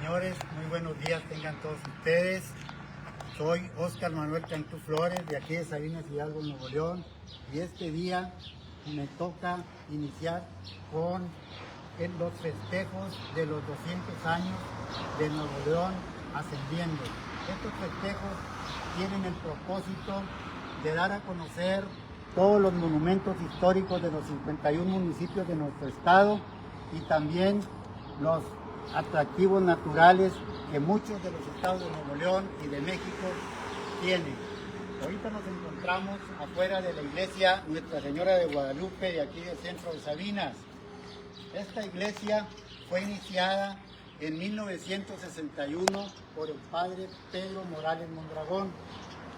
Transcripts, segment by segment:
señores, muy buenos días tengan todos ustedes. Soy Óscar Manuel Cantú Flores, de aquí de Sabinas Hidalgo, Nuevo León, y este día me toca iniciar con los festejos de los 200 años de Nuevo León ascendiendo. Estos festejos tienen el propósito de dar a conocer todos los monumentos históricos de los 51 municipios de nuestro estado y también los atractivos naturales que muchos de los estados de Nuevo León y de México tienen. Ahorita nos encontramos afuera de la iglesia Nuestra Señora de Guadalupe, de aquí del centro de Sabinas. Esta iglesia fue iniciada en 1961 por el padre Pedro Morales Mondragón.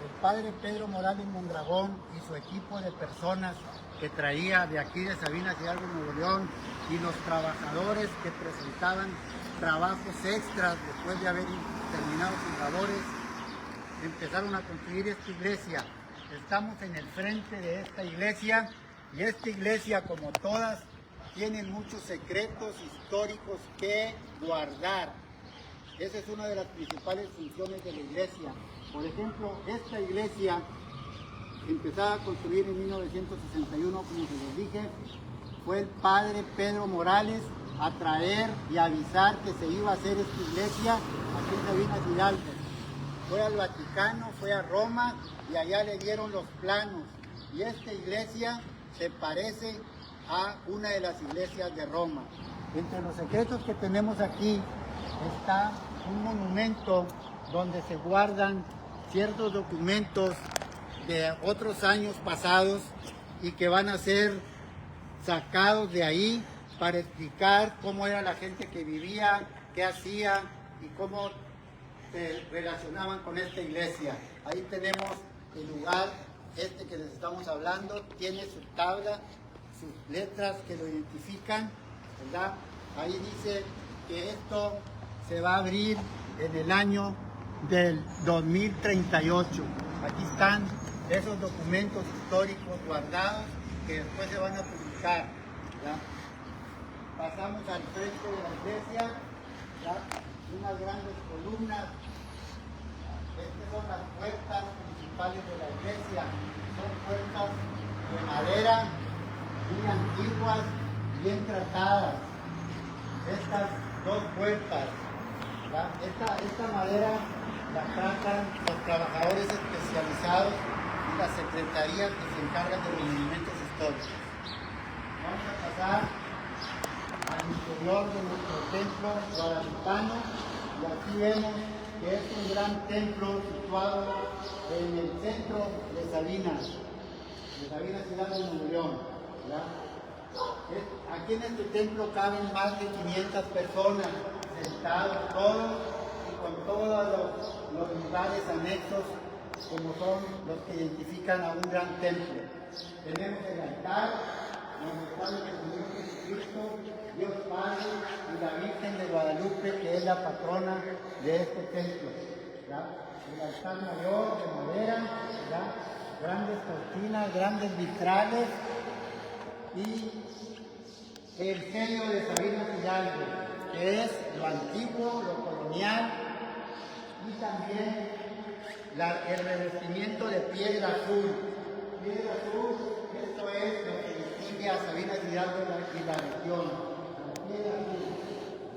El padre Pedro Morales Mondragón y su equipo de personas que traía de aquí de Sabinas Hidalgo, Nuevo León, y los trabajadores que presentaban trabajos extras después de haber terminado sus labores, empezaron a construir esta iglesia. Estamos en el frente de esta iglesia, y esta iglesia, como todas, tiene muchos secretos históricos que guardar. Esa es una de las principales funciones de la iglesia. Por ejemplo, esta iglesia, empezada a construir en 1961, como se les dije, fue el padre Pedro Morales a traer y avisar que se iba a hacer esta iglesia aquí en Sabinas Hidalgo. Fue al Vaticano, fue a Roma y allá le dieron los planos. Y esta iglesia se parece a una de las iglesias de Roma. Entre los secretos que tenemos aquí está un monumento donde se guardan ciertos documentos de otros años pasados y que van a ser sacados de ahí para explicar cómo era la gente que vivía, qué hacía y cómo se relacionaban con esta iglesia. Ahí tenemos el lugar que les estamos hablando, tiene su tabla, sus letras que lo identifican, ¿verdad? Ahí dice que esto se va a abrir en el año del 2038. Aquí están esos documentos históricos guardados que después se van a publicar, ¿verdad? Pasamos al frente de la iglesia, ¿verdad? Unas grandes columnas. Estas son las puertas principales de la iglesia. Son puertas de madera, muy antiguas, bien tratadas. Estas dos puertas, ¿verdad? Esta madera la tratan los trabajadores especializados y las secretarías que se encargan de los monumentos históricos. Vamos a pasar al interior de nuestro templo guadalupano, y aquí vemos que es un gran templo situado en el centro de Sabinas Hidalgo, Nuevo León, ¿verdad? Aquí en este templo caben más de 500 personas, sentados todos y con todos los lugares anexos, como son los que identifican a un gran templo. Tenemos el altar, donde está el Señor Jesucristo, Dios Padre y la Virgen de Guadalupe, que es la patrona de este templo, ¿verdad? El altar mayor de madera, ¿verdad? Grandes cortinas, grandes vitrales y el sello de Sabinas Hidalgo, que es lo antiguo, lo colonial, y también el revestimiento de piedra azul. Piedra azul, esto es lo que distingue a Sabinas Hidalgo y la región, la piedra azul,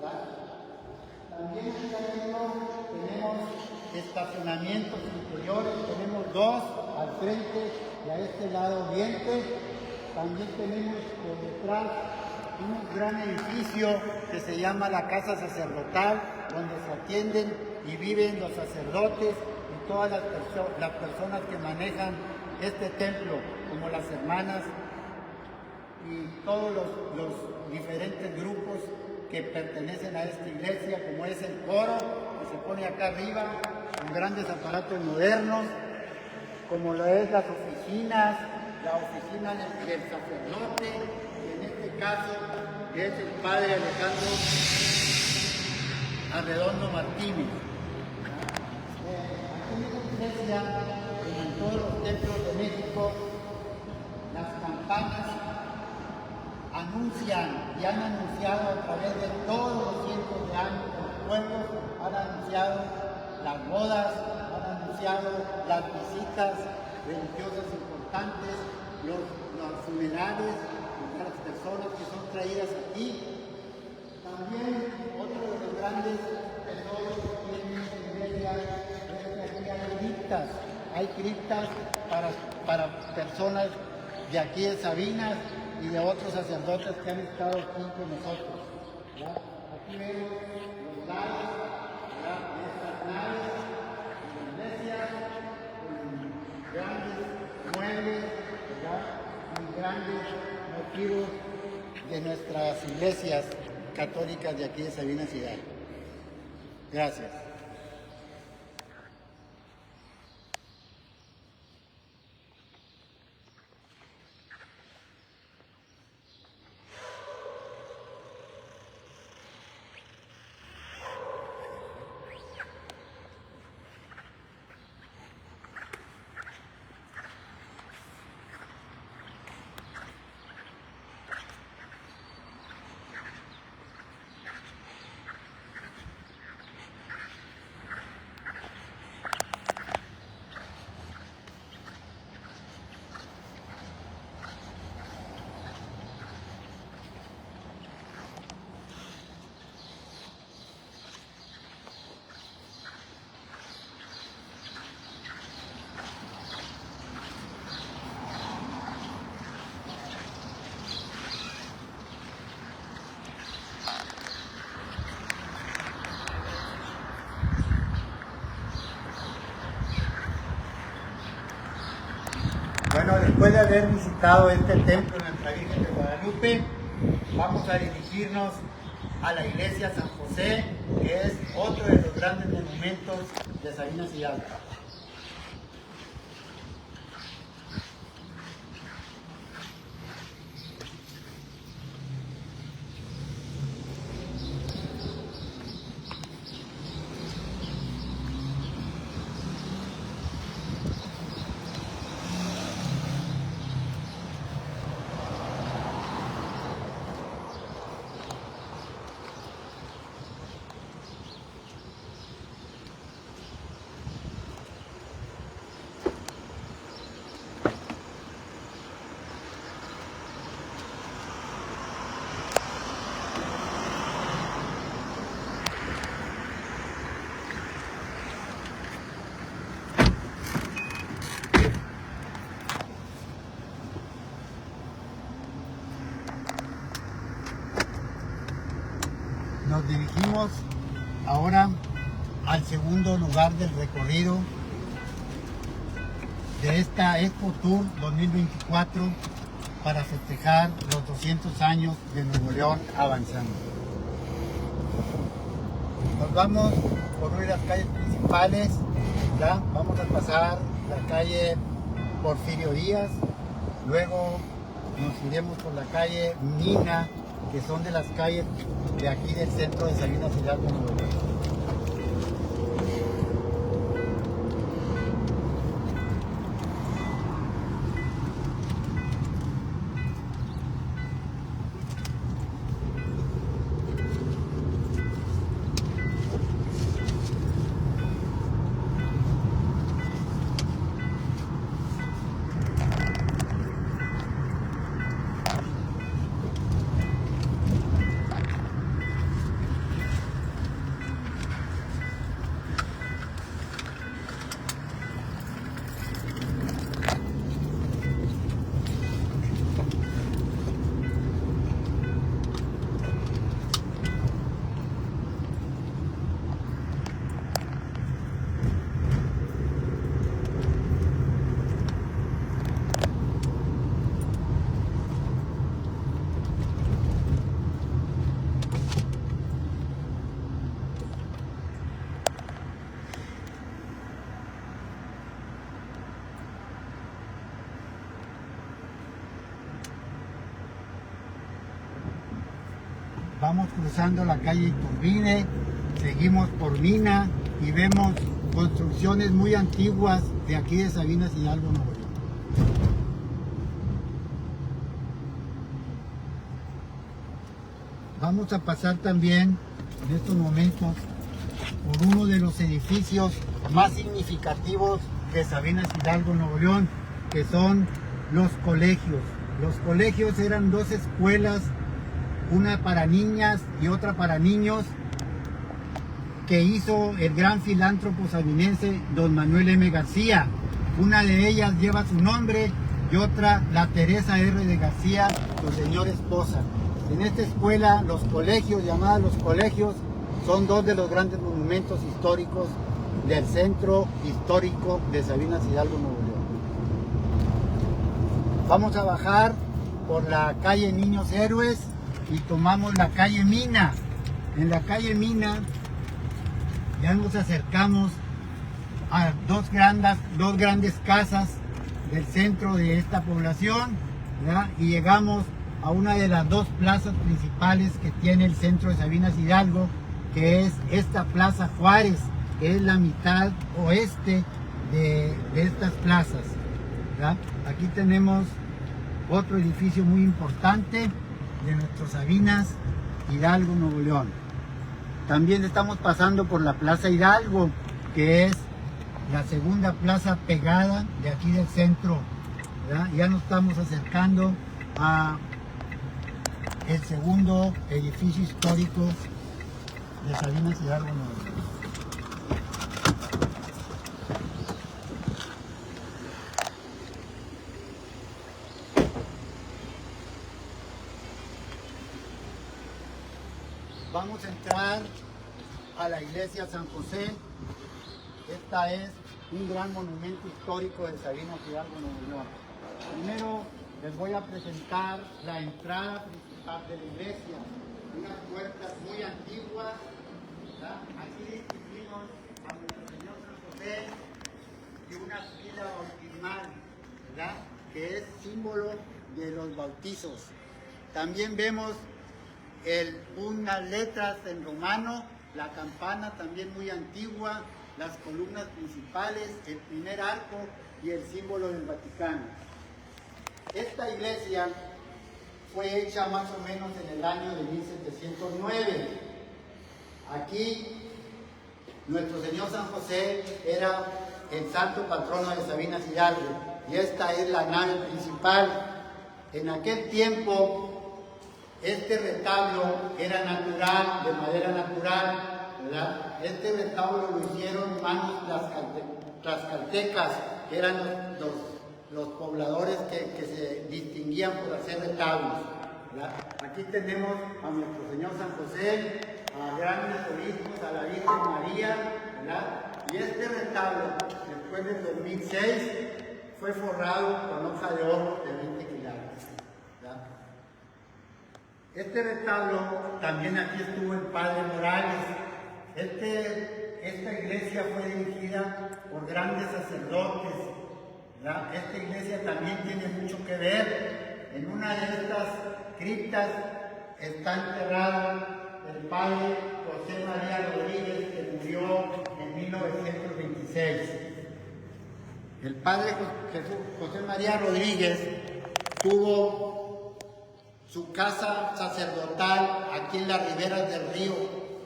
¿verdad? También tenemos estacionamientos interiores, tenemos dos al frente y a este lado oriente. También tenemos por detrás un gran edificio que se llama la Casa Sacerdotal, donde se atienden y viven los sacerdotes y todas las personas que manejan este templo, como las hermanas y todos los diferentes grupos que pertenecen a esta iglesia, como es el coro, que se pone acá arriba, con grandes aparatos modernos, como lo es las oficinas, la oficina del sacerdote, y en este caso es el padre Alejandro Arredondo Martínez. Aquí en esta iglesia, como en todos los templos de México, las campanas anuncian y han anunciado a través de todos los cientos de años pueblos han anunciado las bodas, han anunciado las visitas religiosas importantes, los funerales de las personas que son traídas aquí. También otro de los grandes tesoros que tiene esta iglesia es que aquí hay criptas para personas de aquí de Sabinas y de otros sacerdotes que han estado aquí con nosotros. ¿Ya? Aquí vemos los lares de estas naves de la iglesia, con grandes muebles, ¿ya? Y grandes motivos de nuestras iglesias católicas de aquí de Sabinas Ciudad. Gracias. Bueno, después de haber visitado este templo de Nuestra Virgen de Guadalupe, vamos a dirigirnos a la iglesia San José, que es otro de los grandes monumentos de Sabinas Hidalgo. Nos dirigimos ahora al segundo lugar del recorrido de esta Expo Tour 2024 para festejar los 200 años de Nuevo León avanzando. Nos vamos por una de las calles principales, ¿ya? Vamos a pasar la calle Porfirio Díaz, luego nos iremos por la calle Mina, que son de las calles de aquí del centro de Sabinas Hidalgo, Nuevo León. Vamos cruzando la calle Iturbide, seguimos por Mina y vemos construcciones muy antiguas de aquí de Sabinas Hidalgo, Nuevo León. Vamos a pasar también en estos momentos por uno de los edificios más significativos de Sabinas Hidalgo, Nuevo León, que son los colegios. Los colegios eran dos escuelas, una para niñas y otra para niños, que hizo el gran filántropo sabinense don Manuel M. García. Una de ellas lleva su nombre y otra la Teresa R. de García, su señora esposa. En esta escuela, los colegios, llamados los colegios, son dos de los grandes monumentos históricos del centro histórico de Sabinas Hidalgo, Nuevo León. Vamos a bajar por la calle Niños Héroes y tomamos la calle Mina. En la calle Mina ya nos acercamos a dos grandes casas del centro de esta población, ¿verdad? Y llegamos a una de las dos plazas principales que tiene el centro de Sabinas Hidalgo, que es esta Plaza Juárez, que es la mitad oeste de estas plazas, ¿verdad? Aquí tenemos otro edificio muy importante de nuestro Sabinas Hidalgo, Nuevo León. También estamos pasando por la Plaza Hidalgo, que es la segunda plaza pegada de aquí del centro, ¿verdad? Ya nos estamos acercando a el segundo edificio histórico de Sabinas Hidalgo, Nuevo León. Vamos a entrar a la iglesia San José. Esta es un gran monumento histórico de Sabinas Hidalgo, Nuevo León. Primero les voy a presentar la entrada principal de la iglesia. Unas puertas muy antiguas, ¿verdad? Aquí distinguimos a nuestro Señor San José y una pila bautismal, ¿verdad? Que es símbolo de los bautizos. También vemos unas letras en romano, la campana también muy antigua, las columnas principales, el primer arco y el símbolo del Vaticano. Esta iglesia fue hecha más o menos en el año de 1709. Aquí nuestro Señor San José era el santo patrono de Sabinas Hidalgo y esta es la nave principal. En aquel tiempo este retablo era natural, de madera natural, ¿verdad? Este retablo lo hicieron manos tlaxcaltecas, que eran los pobladores que se distinguían por hacer retablos, ¿verdad? Aquí tenemos a nuestro Señor San José, a grandes obispos, a la Virgen María, ¿verdad? Y este retablo, después del 2006, fue forrado con hoja de oro de 20 quilates, ¿verdad? Este retablo, también aquí estuvo el Padre Morales. Esta iglesia fue dirigida por grandes sacerdotes, ¿verdad? Esta iglesia también tiene mucho que ver. En una de estas criptas está enterrado el Padre José María Rodríguez, que murió en 1926. El Padre José María Rodríguez tuvo su casa sacerdotal aquí en las riberas del río,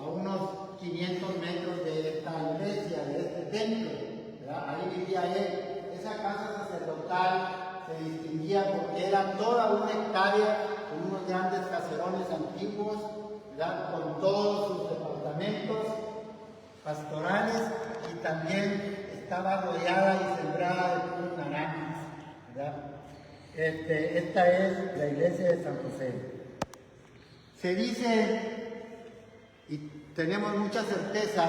a unos 500 metros de esta iglesia, de este templo, ¿verdad? Ahí vivía él. Esa casa sacerdotal se distinguía porque era toda una hectárea con unos grandes caserones antiguos, ¿verdad? Con todos sus departamentos pastorales, y también estaba rodeada y sembrada de puros naranjos, ¿verdad? Esta es la iglesia de San José. Se dice, y tenemos mucha certeza,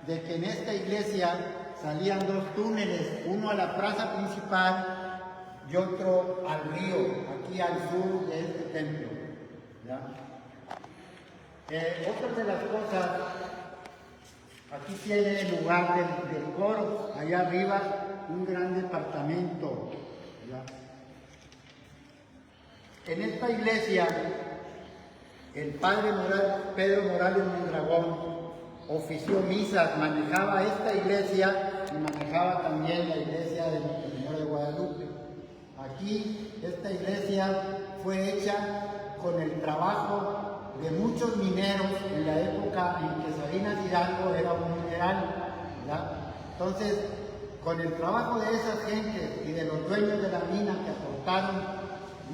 de que en esta iglesia salían dos túneles, uno a la plaza principal y otro al río, aquí al sur de este templo, ¿ya? Otra de las cosas, aquí tiene el lugar del coro, allá arriba un gran departamento, ¿ya? En esta iglesia, el padre Pedro Morales Mondragón ofició misas, manejaba esta iglesia y manejaba también la iglesia de Nuestra Señora de Guadalupe. Aquí, esta iglesia fue hecha con el trabajo de muchos mineros en la época en que Sabinas Hidalgo era un mineral, ¿verdad? Entonces, con el trabajo de esas gentes y de los dueños de la mina que aportaron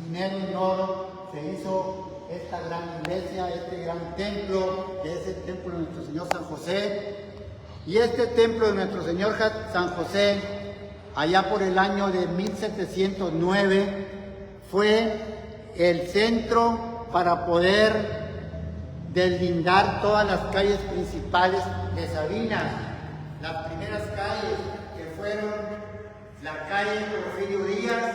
dinero en oro, se hizo esta gran iglesia, este gran templo, que es el templo de nuestro Señor San José. Y este templo de nuestro Señor San José, allá por el año de 1709, fue el centro para poder deslindar todas las calles principales de Sabinas. Las primeras calles que fueron la calle Porfirio Díaz,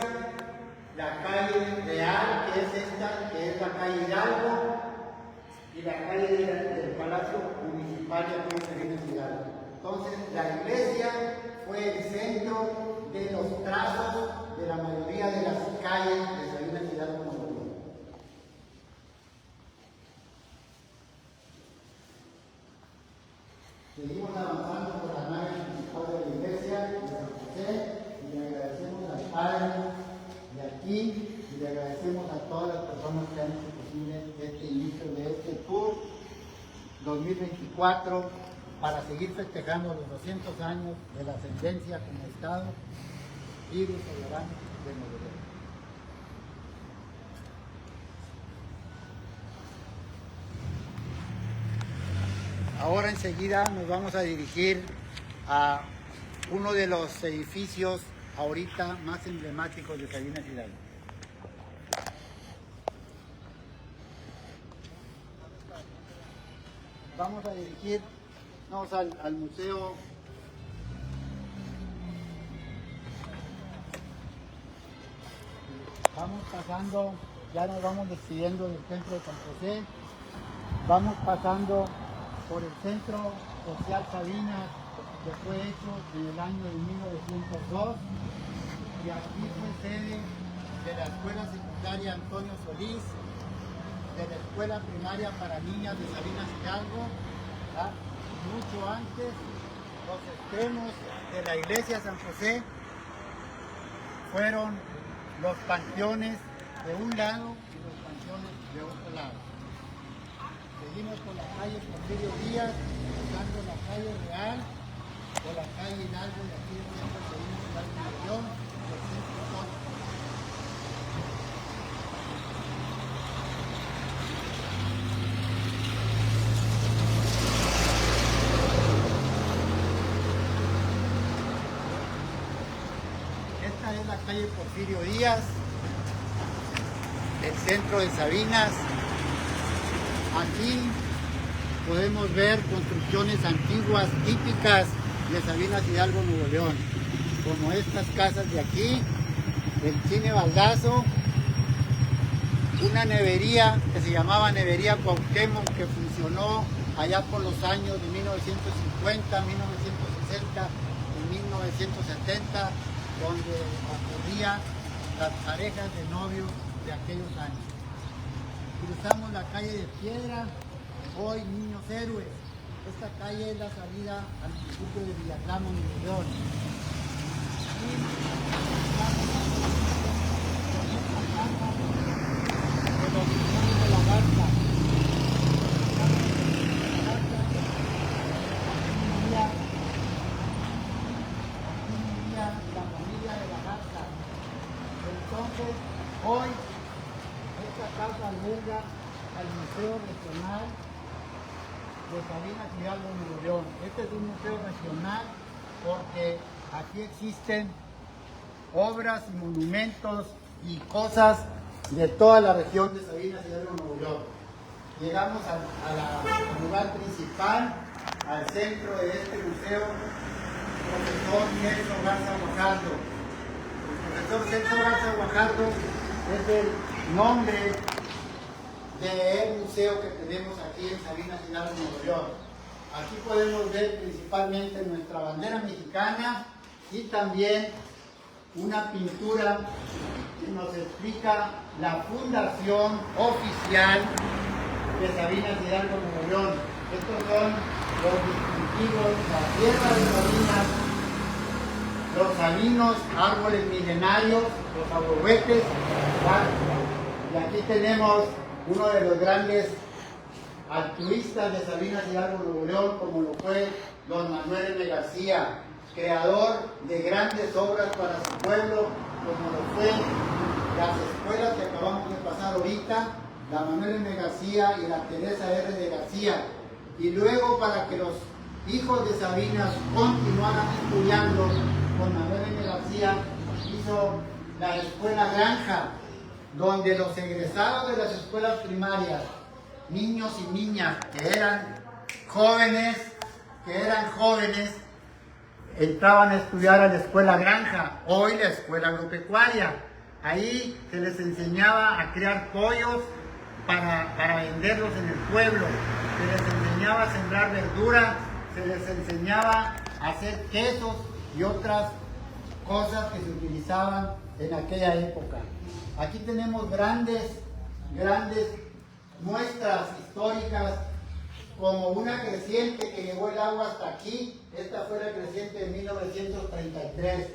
la calle Real, que es esta, que es la calle Hidalgo, y la calle del Palacio Municipal de aquí en Sabinas Hidalgo. Entonces, la iglesia fue el centro de los trazos de la mayoría de las calles de Sabinas Hidalgo. Seguimos avanzando por la nave principal de la iglesia de San José y le agradecemos al Padre de aquí y le agradecemos a todas las personas que han hecho posible este inicio de este tour 2024 para seguir festejando los 200 años de la ascendencia como Estado libre y soberano de Nuevo León. Ahora enseguida nos vamos a dirigir a uno de los edificios ahorita más emblemáticos de Sabinas Hidalgo. Vamos a dirigirnos al museo. Vamos pasando, ya nos vamos despidiendo del templo de San José. Vamos pasando por el Centro Social Sabinas, que fue hecho en el año de 1902, y aquí fue sede de la Escuela Secundaria Antonio Solís, de la Escuela Primaria para Niñas de Sabinas Hidalgo, ¿verdad? Mucho antes, los extremos de la Iglesia San José fueron los panteones de un lado y los panteones de otro lado. Seguimos por la calle Porfirio Díaz, cruzando la calle Real, por la calle Hidalgo, y aquí seguimos la dirección del centro histórico. Esta es la calle Porfirio Díaz, el centro de Sabinas. Aquí podemos ver construcciones antiguas típicas de Sabinas Hidalgo, Nuevo León, como estas casas de aquí, el Cine Baldazo, una nevería que se llamaba Nevería Cuauhtémoc, que funcionó allá por los años de 1950, 1960 y 1970, donde ocurrían las parejas de novios de aquellos años. Cruzamos la calle de Piedra, hoy Niños Héroes. Esta calle es la salida al municipio de Villacramo, Nuevo León. Y de los Rincones de la Garza. La familia de la Garza. Entonces, hoy esta casa alberga al Museo Regional de Sabinas Hidalgo, Nuevo León. Este es un museo regional porque aquí existen obras y monumentos y cosas de toda la región de Sabinas Hidalgo, Nuevo León. Llegamos al lugar principal, al centro de este museo, profesor Celso Garza Guajardo. El profesor Celso Garza Guajardo es el nombre del museo que tenemos aquí en Sabinas Hidalgo, Nuevo León. Aquí podemos ver principalmente nuestra bandera mexicana y también una pintura que nos explica la fundación oficial de Sabinas Hidalgo, Nuevo León. Estos son los distintivos, la tierra de Sabinas, los sabinos, árboles milenarios, los ahuehuetes, y aquí tenemos uno de los grandes altruistas de Sabinas Hidalgo, Nuevo León, como lo fue don Manuel M. García, creador de grandes obras para su pueblo, como lo fue las escuelas que acabamos de pasar ahorita, la Manuel M. García y la Teresa R. de García, y luego para que los hijos de Sabinas continuaran estudiando, con Manuel M. García hizo la escuela Granja, donde los egresados de las escuelas primarias, niños y niñas que eran jóvenes, entraban a estudiar a la escuela Granja, hoy la escuela agropecuaria. Ahí se les enseñaba a criar pollos para venderlos en el pueblo, se les enseñaba a sembrar verduras, se les enseñaba a hacer quesos y otras cosas que se utilizaban en aquella época. Aquí tenemos grandes muestras históricas, como una creciente que llegó el agua hasta aquí. Esta fue la creciente de 1933.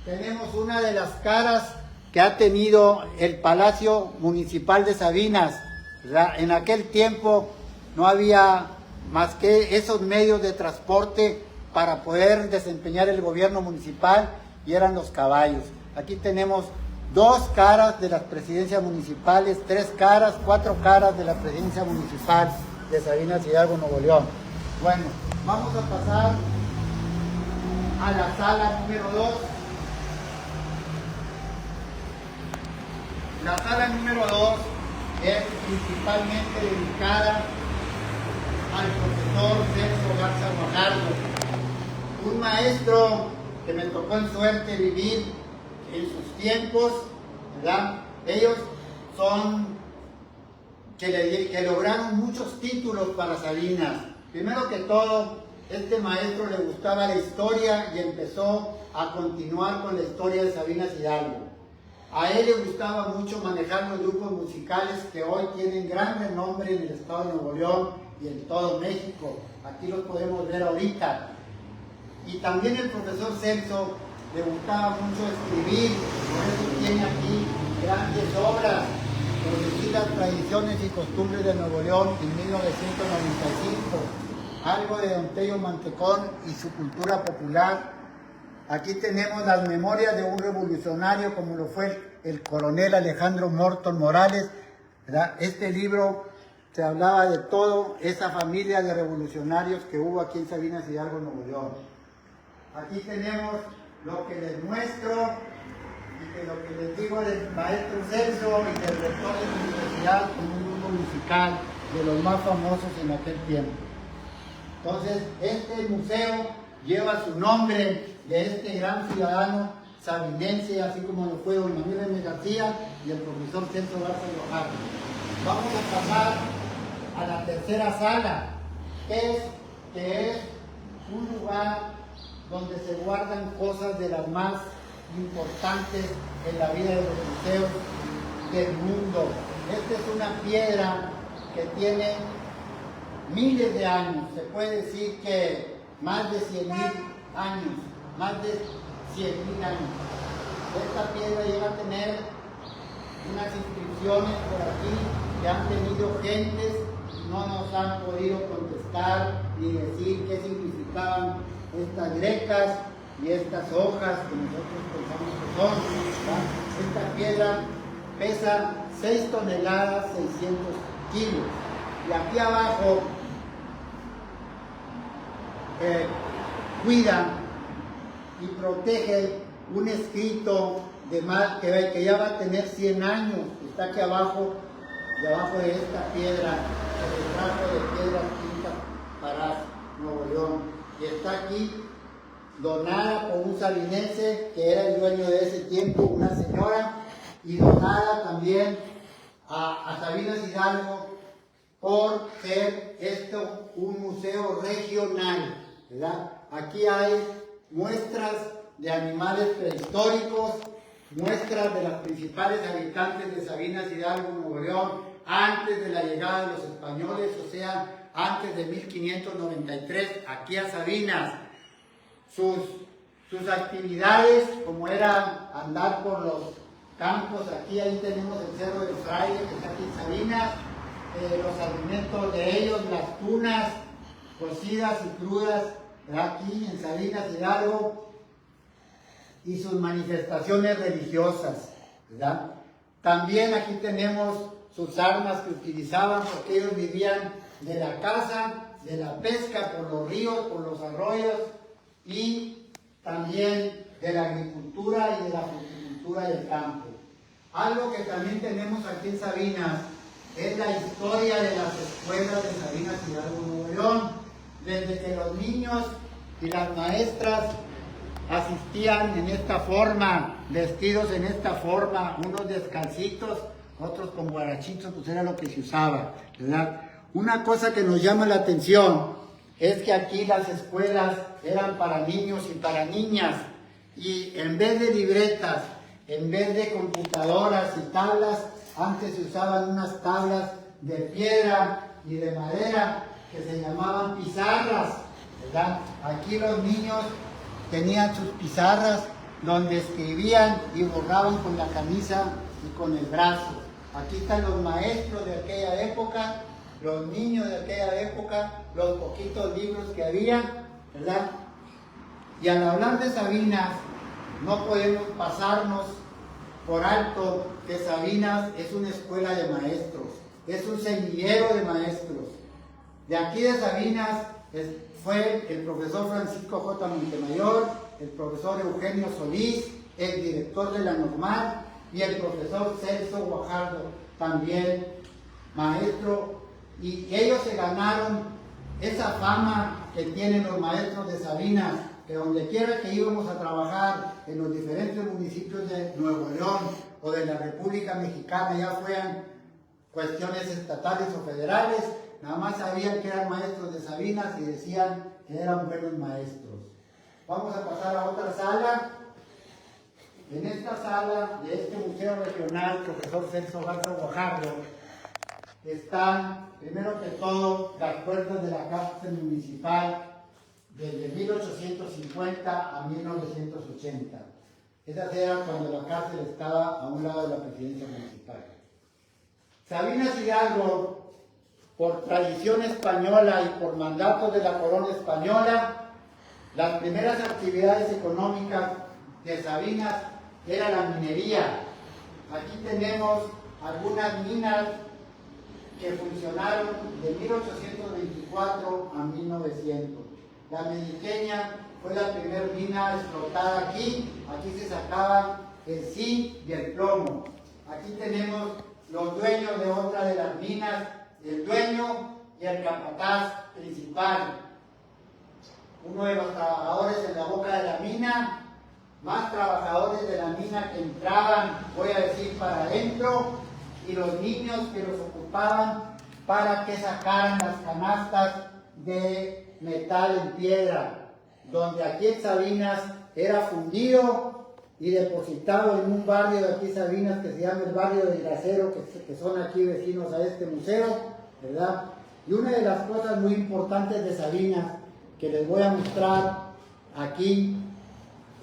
Tenemos una de las caras que ha tenido el Palacio Municipal de Sabinas. En aquel tiempo no había más que esos medios de transporte para poder desempeñar el gobierno municipal, y eran los caballos. Aquí tenemos 2 caras de las presidencias municipales, 3 caras, 4 caras de la presidencia municipal de Sabinas Hidalgo, Nuevo León. Bueno, vamos a pasar a la sala número 2. La sala número 2 es principalmente dedicada al profesor Celso Garza Guajardo, un maestro que me tocó en suerte vivir en sus tiempos, ¿verdad? Ellos son que lograron muchos títulos para Sabinas. Primero que todo, este maestro le gustaba la historia y empezó a continuar con la historia de Sabinas Hidalgo. A él le gustaba mucho manejar los grupos musicales que hoy tienen gran renombre en el estado de Nuevo León y en todo México. Aquí los podemos ver ahorita. Y también el profesor Celso le gustaba mucho escribir, por eso tiene aquí grandes obras, Producir las tradiciones y costumbres de Nuevo León en 1995, algo de Don Tello Mantecón y su cultura popular. Aquí tenemos las memorias de un revolucionario como lo fue el coronel Alejandro Morton Morales, ¿verdad? Este libro se hablaba de toda esa familia de revolucionarios que hubo aquí en Sabinas Hidalgo, Nuevo León. Aquí tenemos lo que les muestro y que lo que les digo del maestro Celso y del rector de la universidad, con un grupo musical de los más famosos en aquel tiempo. Entonces, este museo lleva su nombre de este gran ciudadano sabinense, así como lo fue don Manuel M. García y el profesor Celso Garza Guajardo. Vamos a pasar a la tercera sala, que es un lugar donde se guardan cosas de las más importantes en la vida de los museos del mundo. Esta es una piedra que tiene miles de años, se puede decir que más de 100.000 años, más de 100.000 años. Esta piedra llega a tener unas inscripciones por aquí que han tenido gentes, no nos han podido contestar ni decir qué significaban estas grecas y estas hojas que nosotros pensamos que son, ¿verdad? Esta piedra pesa 6 toneladas 600 kilos. Y aquí abajo cuida y protege un escrito que ya va a tener 100 años. Está aquí abajo, debajo de esta piedra, el trajo de piedra Quinta Parás, Nuevo León. Y está aquí donada por un sabinense que era el dueño de ese tiempo, una señora, y donada también a Sabinas Hidalgo por ser esto un museo regional, ¿verdad? Aquí hay muestras de animales prehistóricos, muestras de las principales habitantes de Sabinas Hidalgo, Nuevo León, antes de la llegada de los españoles, o sea, antes de 1593, aquí a Sabinas. Sus actividades, como era andar por los campos, ahí tenemos el Cerro del Fraile, que está aquí en Sabinas, los alimentos de ellos, las tunas cocidas y crudas, aquí en Sabinas Hidalgo, y sus manifestaciones religiosas, ¿verdad? También aquí tenemos sus armas que utilizaban, porque ellos vivían de la caza, de la pesca por los ríos, por los arroyos, y también de la agricultura y de la fruticultura del campo. Algo que también tenemos aquí en Sabinas es la historia de las escuelas de Sabinas Hidalgo, Nuevo León. Desde que los niños y las maestras asistían en esta forma, vestidos en esta forma, unos descalcitos, otros con guarachitos, pues era lo que se usaba, ¿verdad? Una cosa que nos llama la atención es que aquí las escuelas eran para niños y para niñas, y en vez de libretas, en vez de computadoras y tablas, antes se usaban unas tablas de piedra y de madera que se llamaban pizarras, ¿verdad? Aquí los niños tenían sus pizarras donde escribían y borraban con la camisa y con el brazo. Aquí están los maestros de aquella época, los niños de aquella época, los poquitos libros que había, ¿verdad? Y al hablar de Sabinas, no podemos pasarnos por alto que Sabinas es una escuela de maestros, es un semillero de maestros. De aquí de Sabinas fue el profesor Francisco J. Montemayor, el profesor Eugenio Solís, el director de la normal, y el profesor Celso Guajardo, también maestro, y ellos se ganaron esa fama que tienen los maestros de Sabinas, que donde quiera que íbamos a trabajar en los diferentes municipios de Nuevo León o de la República Mexicana, ya fueran cuestiones estatales o federales, nada más sabían que eran maestros de Sabinas y decían que eran buenos maestros. Vamos a pasar a otra sala. En esta sala de este Museo Regional, profesor Celso Guajardo, están, primero que todo, las puertas de la cárcel municipal desde 1850 a 1980. Esas eran cuando la cárcel estaba a un lado de la presidencia municipal. Sabinas Hidalgo, por tradición española y por mandato de la corona española, las primeras actividades económicas de Sabinas era la minería. Aquí tenemos algunas minas que funcionaron de 1824 a 1900. La Mexiqueña fue la primera mina explotada aquí. Aquí se sacaban el zinc y el plomo. Aquí tenemos los dueños de otra de las minas, el dueño y el capataz principal. Uno de los trabajadores en la boca de la mina, más trabajadores de la mina que entraban, voy a decir, para adentro, y los niños que los ocupaban para que sacaran las canastas de metal en piedra, donde aquí en Sabinas era fundido y depositado en un barrio de aquí Sabinas que se llama el barrio del Gracero, que son aquí vecinos a este museo, ¿verdad? Y una de las cosas muy importantes de Sabinas que les voy a mostrar aquí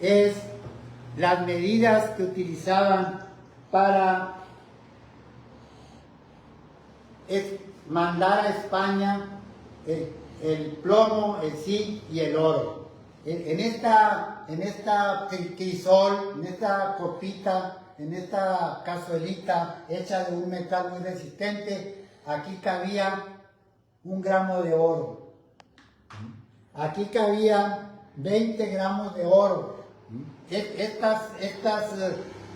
es las medidas que utilizaban para mandar a España el plomo, el zinc y el oro. En esta crisol, en esta copita, en esta cazuelita hecha de un metal muy resistente, aquí cabía 1 gramo de oro. Aquí cabía 20 gramos de oro. Estas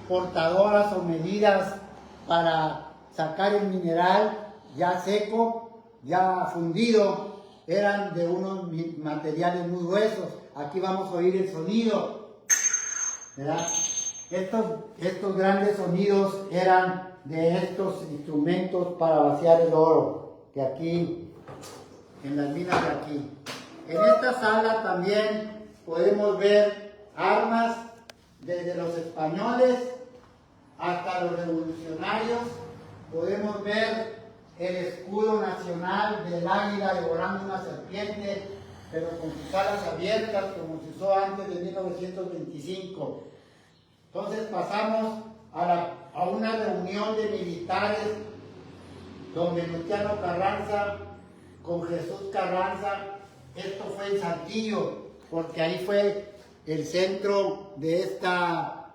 portadoras o medidas para sacar el mineral ya seco, ya fundido, eran de unos materiales muy gruesos. Aquí vamos a oír el sonido, ¿verdad? Estos grandes sonidos eran de estos instrumentos para vaciar el oro, que aquí, en las minas de aquí. En esta sala también podemos ver armas desde los españoles hasta los revolucionarios. Podemos ver el escudo nacional del águila devorando una serpiente, pero con sus alas abiertas, como se usó antes de 1925. Entonces pasamos a una reunión de militares don Venustiano Carranza con Jesús Carranza. Esto fue en Saltillo, porque ahí fue el centro de esta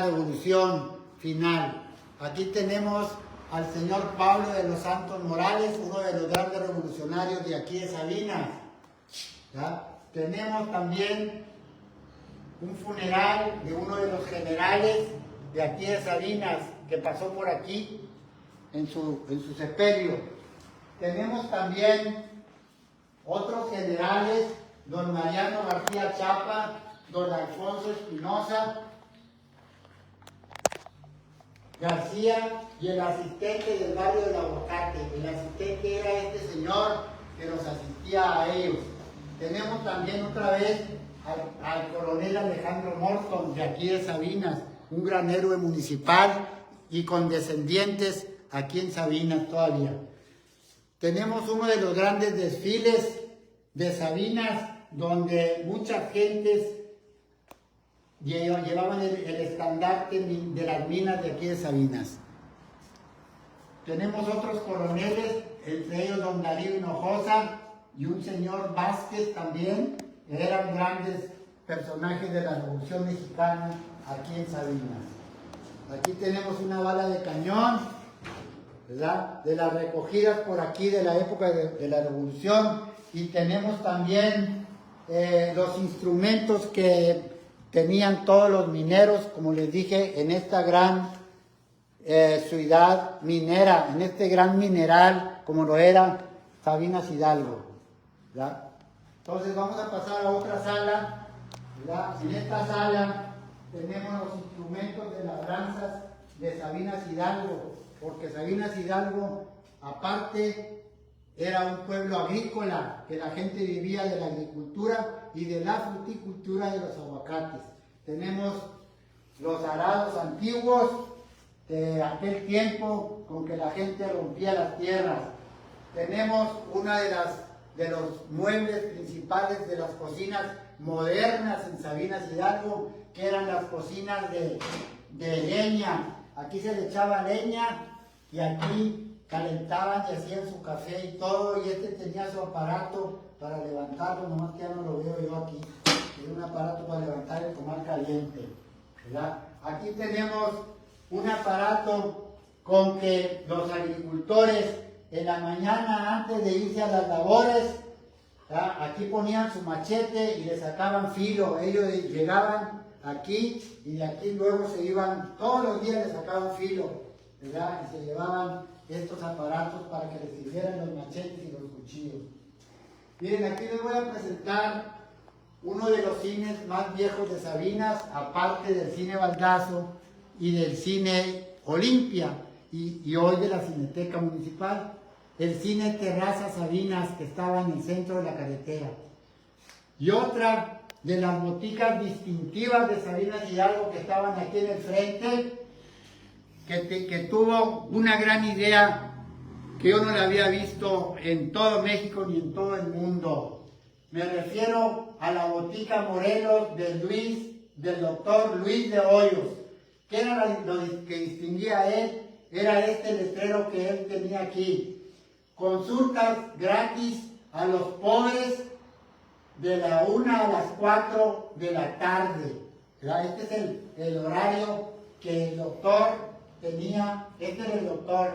revolución final. Aquí tenemos al señor Pablo de los Santos Morales, uno de los grandes revolucionarios de aquí de Sabinas. ¿Ya? Tenemos también un funeral de uno de los generales de aquí de Sabinas, que pasó por aquí en su sepelio. Tenemos también otros generales, don Mariano García Chapa, don Alfonso Espinosa García y el asistente del barrio del Aguacate. El asistente era este señor que nos asistía a ellos. Tenemos también otra vez al coronel Alejandro Morton de aquí de Sabinas, un gran héroe municipal y con descendientes aquí en Sabinas todavía. Tenemos uno de los grandes desfiles de Sabinas, donde muchas gentes llevaban el estandarte de las minas de aquí de Sabinas. Tenemos otros coroneles, entre ellos don Darío Hinojosa y un señor Vázquez también, que eran grandes personajes de la Revolución Mexicana aquí en Sabinas. Aquí tenemos una bala de cañón, ¿verdad?, de las recogidas por aquí de la época de la Revolución, y tenemos también los instrumentos que tenían todos los mineros, como les dije, en esta gran ciudad minera, en este gran mineral, como lo era Sabinas Hidalgo, ¿verdad? Entonces vamos a pasar a otra sala, ¿verdad? En esta sala tenemos los instrumentos de labranzas de Sabinas Hidalgo, porque Sabinas Hidalgo, aparte, era un pueblo agrícola, que la gente vivía de la agricultura y de la fruticultura de los aguacates. Tenemos los arados antiguos de aquel tiempo con que la gente rompía las tierras. Tenemos una de los muebles principales de las cocinas modernas en Sabinas Hidalgo, que eran las cocinas de leña. Aquí se le echaba leña y aquí calentaban y hacían su café y todo, y este tenía su aparato para levantarlo, nomás que ya no lo veo yo aquí. Es un aparato para levantar el comal caliente, ¿verdad? Aquí tenemos un aparato con que los agricultores en la mañana, antes de irse a las labores, ¿verdad?, aquí ponían su machete y le sacaban filo. Ellos llegaban aquí y de aquí luego se iban, todos los días le sacaban filo, ¿verdad?, y se llevaban estos aparatos para que les sirvieran los machetes y los cuchillos. Miren, aquí les voy a presentar uno de los cines más viejos de Sabinas, aparte del cine Baldazo y del cine Olimpia, y hoy de la Cineteca Municipal, el cine Terraza Sabinas, que estaba en el centro de la carretera. Y otra de las boticas distintivas de Sabinas Hidalgo, que estaban aquí en el frente, que tuvo una gran idea que yo no la había visto en todo México ni en todo el mundo. Me refiero a la botica Morelos del doctor Luis de Hoyos. ¿Qué era lo que distinguía a él? Era este letrero que él tenía aquí: consultas gratis a los pobres de la 1 a las 4 de la tarde. ¿Verdad? Este es el horario que el doctor tenía, este es el doctor,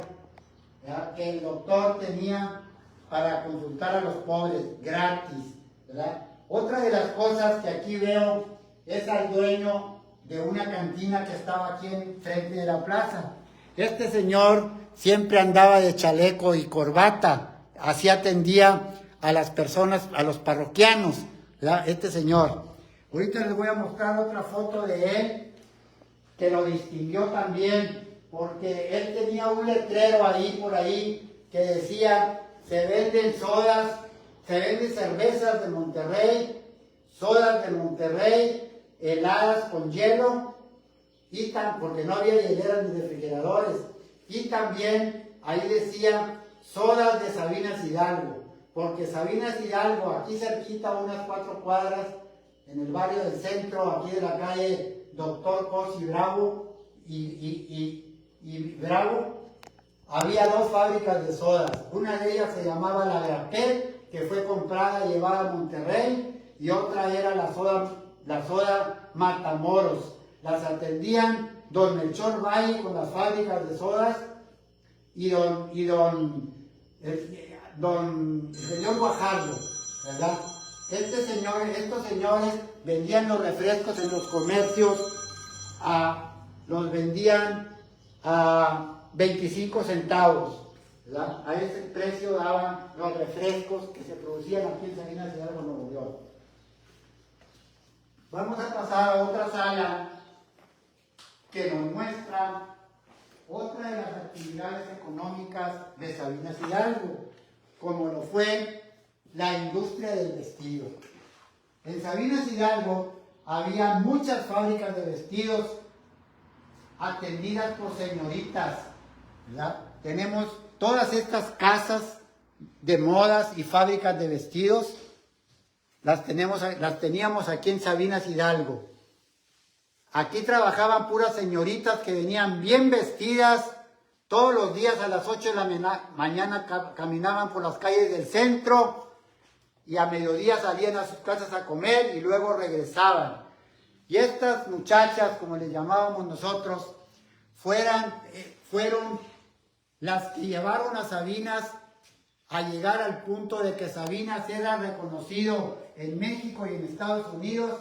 ¿verdad?, que el doctor tenía para consultar a los pobres gratis, ¿verdad? Otra de las cosas que aquí veo es al dueño de una cantina que estaba aquí enfrente de la plaza. Este señor siempre andaba de chaleco y corbata, así atendía a las personas, a los parroquianos, ¿verdad?, este señor. Ahorita les voy a mostrar otra foto de él, que lo distinguió también, porque él tenía un letrero ahí, por ahí, que decía: se venden sodas, se venden cervezas de Monterrey, sodas de Monterrey, heladas con hielo, porque no había hieleras ni refrigeradores, y también ahí decía sodas de Sabinas Hidalgo, porque Sabinas Hidalgo, aquí cerquita, unas 4 cuadras, en el barrio del centro, aquí de la calle Doctor Cosi Bravo y Bravo, había dos fábricas de sodas. Una de ellas se llamaba La Grapel, que fue comprada y llevada a Monterrey, y otra era la soda Matamoros. Las atendían don Melchor Valle con las fábricas de sodas y don señor Guajardo, ¿verdad? Estos señores vendían los refrescos en los comercios, los vendían a 25 centavos, ¿verdad? A ese precio daban los refrescos que se producían aquí en Sabinas Hidalgo, Nuevo León. Vamos a pasar a otra sala que nos muestra otra de las actividades económicas de Sabinas Hidalgo, como lo fue la industria del vestido. En Sabinas Hidalgo había muchas fábricas de vestidos atendidas por señoritas, ¿verdad? Tenemos todas estas casas de modas y fábricas de vestidos, las teníamos aquí en Sabinas Hidalgo. Aquí trabajaban puras señoritas que venían bien vestidas, todos los días a las 8 de la mañana caminaban por las calles del centro y a mediodía salían a sus casas a comer y luego regresaban. Y estas muchachas, como les llamábamos nosotros, fueron las que llevaron a Sabinas a llegar al punto de que Sabinas era reconocido en México y en Estados Unidos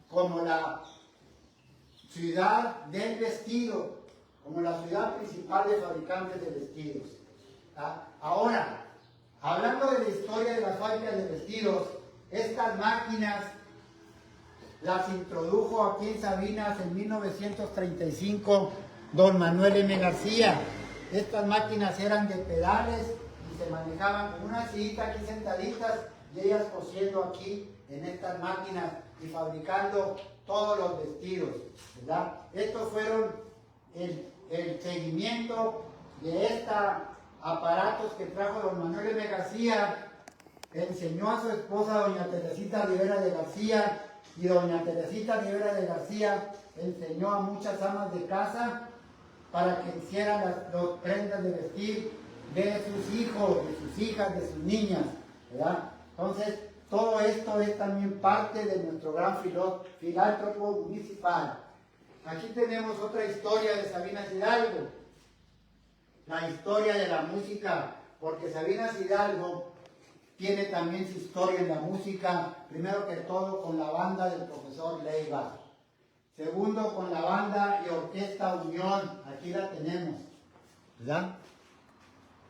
como la ciudad del vestido, como la ciudad principal de fabricantes de vestidos. Ahora, hablando de la historia de las fábricas de vestidos, estas máquinas las introdujo aquí en Sabinas en 1935 don Manuel M. García. Estas máquinas eran de pedales y se manejaban con una sillita aquí sentaditas y ellas cosiendo aquí en estas máquinas y fabricando todos los vestidos, ¿verdad? Estos fueron el seguimiento de estos aparatos que trajo don Manuel M. García. Enseñó a su esposa doña Teresita Rivera de García, y doña Teresita Rivera de García enseñó a muchas amas de casa para que hicieran las prendas de vestir de sus hijos, de sus hijas, de sus niñas, ¿verdad? Entonces, todo esto es también parte de nuestro gran filántropo municipal. Aquí tenemos otra historia de Sabinas Hidalgo, la historia de la música, porque Sabinas Hidalgo tiene también su historia en la música, primero que todo con la banda del profesor Leiva, segundo con la banda y orquesta Unión, aquí la tenemos, ¿verdad?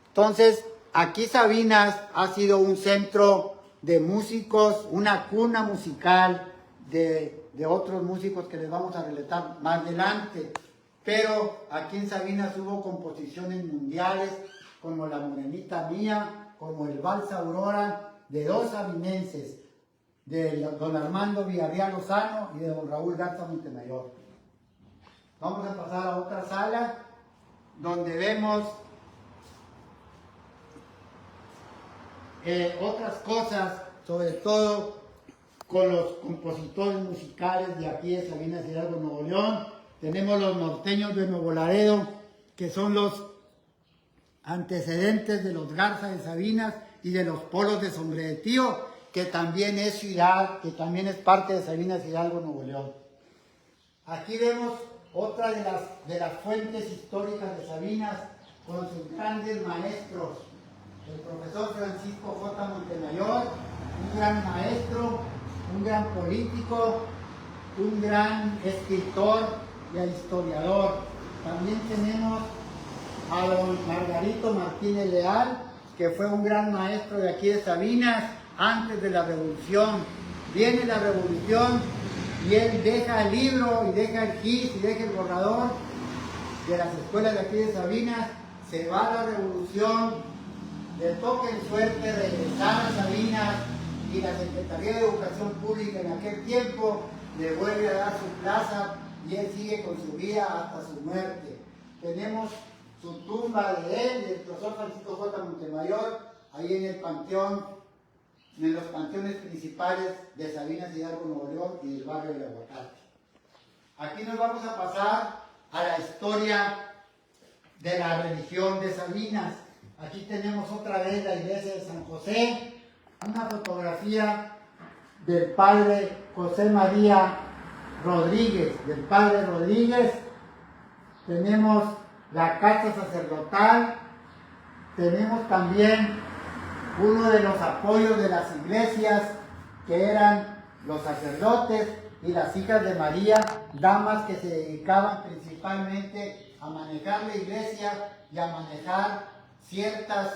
Entonces, aquí Sabinas ha sido un centro de músicos, una cuna musical de otros músicos que les vamos a relatar más adelante. Pero aquí en Sabinas hubo composiciones mundiales como La Morenita Mía, como el Vals Aurora, de dos sabinenses, de don Armando Villarreal Lozano y de don Raúl Garza Montemayor. Vamos a pasar a otra sala donde vemos otras cosas, sobre todo con los compositores musicales de aquí de Sabinas Hidalgo, Nuevo León. Tenemos los norteños de Nuevo Laredo, que son los antecedentes de los Garza de Sabinas y de los Polos de Sombreretío, que también es ciudad, que también es parte de Sabinas Hidalgo, Nuevo León. Aquí vemos otra de las fuentes históricas de Sabinas con sus grandes maestros. El profesor Francisco J. Montemayor, un gran maestro, un gran político, un gran escritor y historiador. También tenemos a don Margarito Martínez Leal, que fue un gran maestro de aquí de Sabinas antes de la Revolución. Viene la Revolución y él deja el libro y deja el GIS y deja el borrador de las escuelas de aquí de Sabinas, se va a la Revolución, le toca en suerte regresar a Sabinas y la Secretaría de Educación Pública en aquel tiempo le vuelve a dar su plaza y él sigue con su vida hasta su muerte. Tenemos su tumba de él, del profesor Francisco J. Montemayor, ahí en el panteón, en los panteones principales de Sabinas Hidalgo, Nuevo León y del barrio del Aguacate. Aquí nos vamos a pasar a la historia de la religión de Sabinas. Aquí tenemos otra vez la iglesia de San José, una fotografía del padre José María Rodríguez, del padre Rodríguez. Tenemos la casa sacerdotal, tenemos también uno de los apoyos de las iglesias, que eran los sacerdotes y las hijas de María, damas que se dedicaban principalmente a manejar la iglesia y a manejar ciertas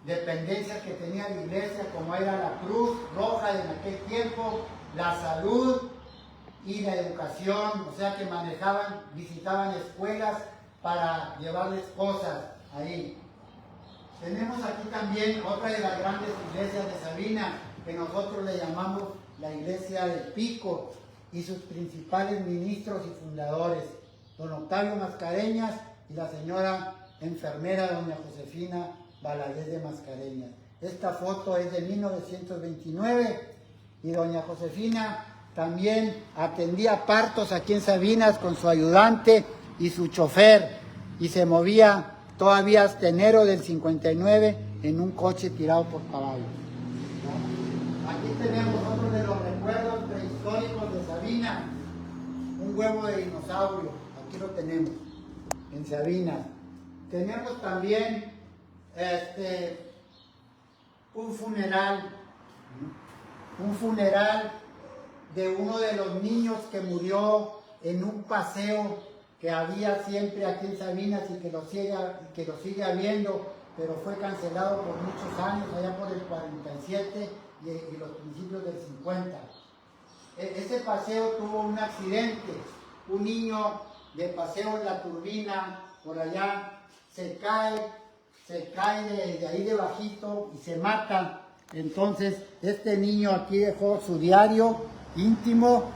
dependencias que tenía la iglesia, como era la Cruz Roja en aquel tiempo, la salud y la educación, o sea que manejaban, visitaban escuelas para llevarles cosas ahí. Tenemos aquí también otra de las grandes iglesias de Sabina, que nosotros le llamamos la iglesia del Pico, y sus principales ministros y fundadores, don Octavio Mascareñas y la señora enfermera doña Josefina Valadez de Mascareñas. Esta foto es de 1929 y doña Josefina también atendía partos aquí en Sabinas con su ayudante y su chofer, y se movía todavía hasta enero del 59 en un coche tirado por caballos. Aquí tenemos otro de los recuerdos prehistóricos de Sabinas, un huevo de dinosaurio, aquí lo tenemos, en Sabinas. Tenemos también un funeral de uno de los niños que murió en un paseo que había siempre aquí en Sabinas y que lo sigue habiendo, pero fue cancelado por muchos años, allá por el 47 y los principios del 50. Ese paseo tuvo un accidente, un niño de paseo en la turbina, por allá, se cae de ahí de bajito y se mata. Entonces este niño aquí dejó su diario íntimo,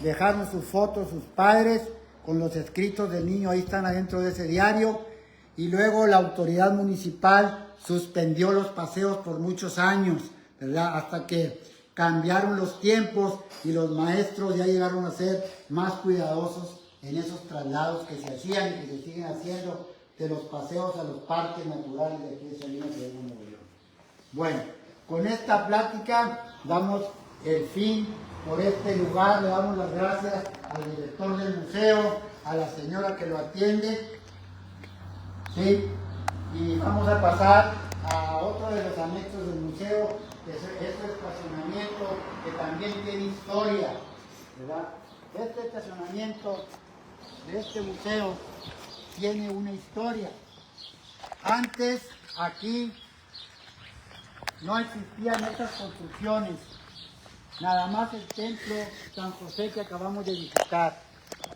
dejaron sus fotos sus padres con los escritos del niño, ahí están adentro de ese diario, y luego la autoridad municipal suspendió los paseos por muchos años, ¿verdad? Hasta que cambiaron los tiempos y los maestros ya llegaron a ser más cuidadosos en esos traslados que se hacían y que se siguen haciendo de los paseos a los parques naturales de aquí de Sabinas y de Nuevo León. Bueno, con esta plática damos el fin por este lugar, le damos las gracias al director del museo, a la señora que lo atiende, ¿sí? Y vamos a pasar a otro de los anexos del museo, que es este estacionamiento que también tiene historia, ¿verdad? Este estacionamiento de este museo tiene una historia. Antes aquí no existían estas construcciones, nada más el templo San José que acabamos de visitar.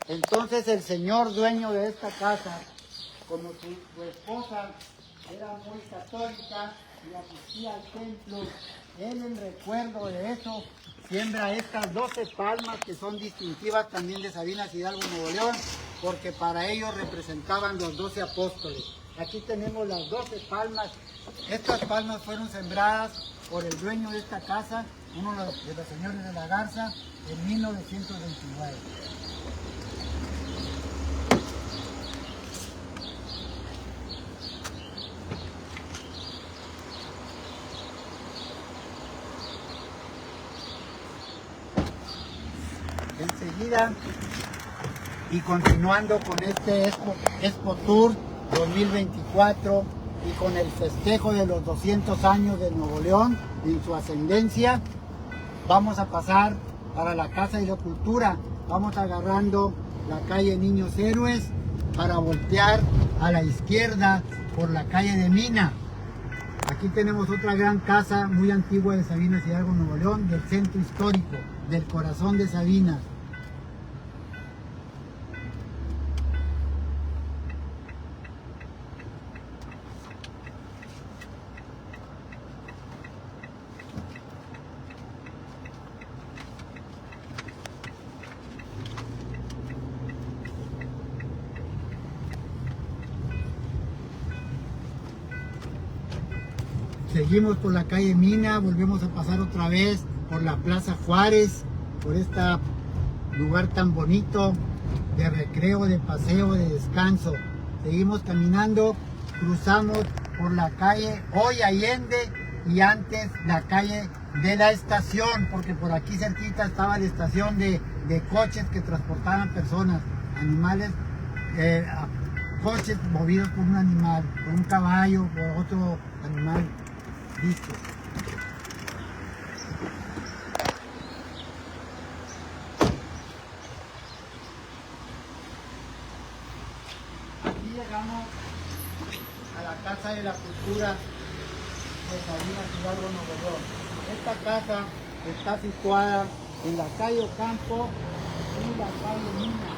Entonces el señor dueño de esta casa, como su esposa era muy católica y asistía al templo, él en recuerdo de eso siembra estas 12 palmas que son distintivas también de Sabinas Hidalgo, Nuevo León, porque para ellos representaban los 12 apóstoles. Aquí tenemos las 12 palmas. Estas palmas fueron sembradas por el dueño de esta casa, uno de los señores de la Garza, en 1929. Enseguida, y continuando con este Expo Tour 2024 y con el festejo de los 200 años de Nuevo León en su ascendencia, vamos a pasar para la Casa de la Cultura. Vamos agarrando la calle Niños Héroes para voltear a la izquierda por la calle de Mina. Aquí tenemos otra gran casa muy antigua de Sabinas Hidalgo, Nuevo León, del centro histórico, del corazón de Sabinas. Seguimos por la calle Mina, volvemos a pasar otra vez por la Plaza Juárez, por este lugar tan bonito de recreo, de paseo, de descanso. Seguimos caminando, cruzamos por la calle Hoy Allende y antes la calle de la estación, porque por aquí cerquita estaba la estación de coches que transportaban personas, animales, coches movidos por un animal, por un caballo, por otro animal visto. Aquí llegamos a la Casa de la Cultura de Salinas Hidalgo, Nuevo León. Esta casa está situada en la calle Ocampo y la calle Mina.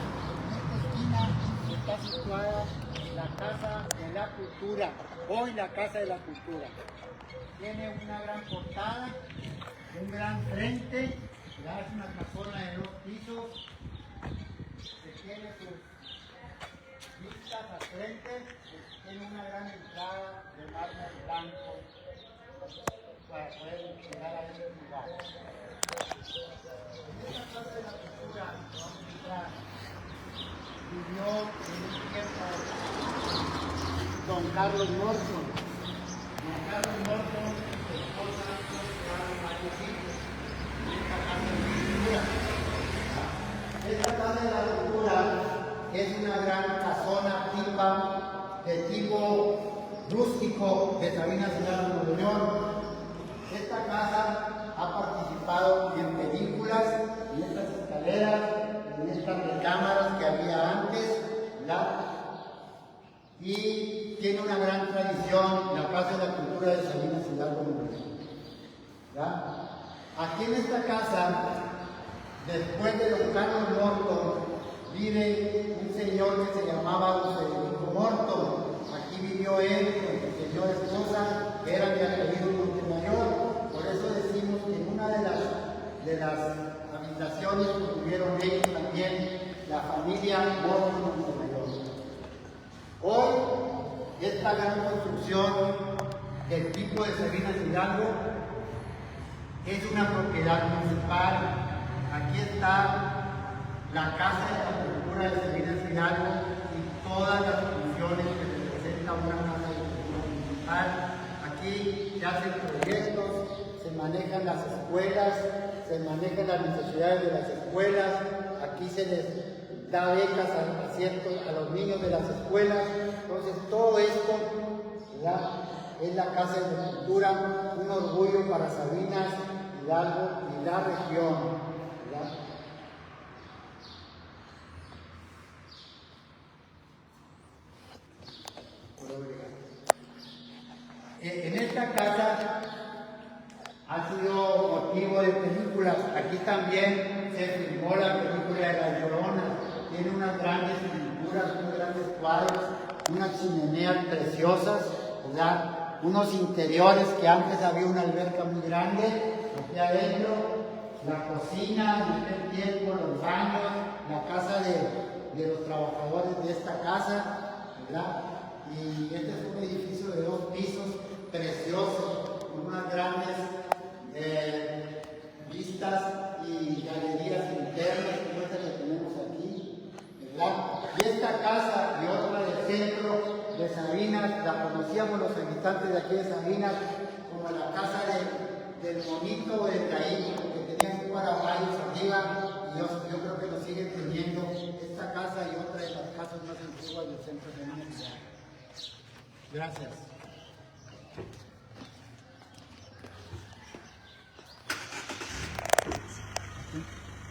En esta esquina está situada la Casa de la Cultura, hoy la Casa de la Cultura. Tiene una gran portada, un gran frente, es una casona de 2 pisos, se tiene sus vistas al frente, tiene una gran entrada de mármol blanco para poder llegar a ese lugar. En esta Casa de la Cultura vamos a entrar. Vivió en un tiempo don Carlos Morton. Don Carlos Morton, su esposa, crearon varios hijos. Esta Casa de la Cultura es una gran casona tipa de tipo rústico de Sabinas Hidalgo, Nuevo León. Esta casa ha participado en películas, en estas escaleras, en estas recámaras que había antes, ¿verdad? Y tiene una gran tradición la Casa de la Cultura de Sabinas Hidalgo, Nuevo León, ¿verdad? Aquí en esta casa, después de don Carlos Morton, vive un señor que se llamaba don Federico Morton. Aquí vivió él con su señora esposa, que era de apellido Montemayor. Por eso decimos que en una de las habitaciones que tuvieron ellos también, la familia Morton Montemayor. Hoy, esta gran construcción del tipo de Sabinas Hidalgo es una propiedad municipal. Aquí está la Casa de la Cultura de Sabinas Hidalgo y todas las funciones que representa una Casa de Cultura municipal. Aquí se hacen proyectos, se manejan las escuelas, se manejan las necesidades de las escuelas. Aquí se les da becas a los niños de las escuelas. Entonces todo esto, ¿verdad?, es la Casa de la Cultura, un orgullo para Sabinas Hidalgo y la región, ¿verdad? En esta casa ha sido motivo de películas. Aquí también se filmó la película de La Llorona. Tiene unas grandes pinturas, unos grandes cuadros, unas chimeneas preciosas, ¿verdad?, unos interiores que antes había una alberca muy grande aquí adentro, la cocina, en aquel tiempo, los baños, la casa de los trabajadores de esta casa, ¿verdad? Y este es un edificio de 2 pisos, precioso, con unas grandes vistas y galerías internas, como esta que tenemos aquí, ¿verdad? Y esta casa y otra del centro de Sabinas, la conocíamos los habitantes de aquí de Sabinas como la casa del monito o del caído, que tenían un paraguayos arriba, y yo creo que lo siguen teniendo esta casa y otra de las casas más antiguas del centro de Sabinas. Gracias.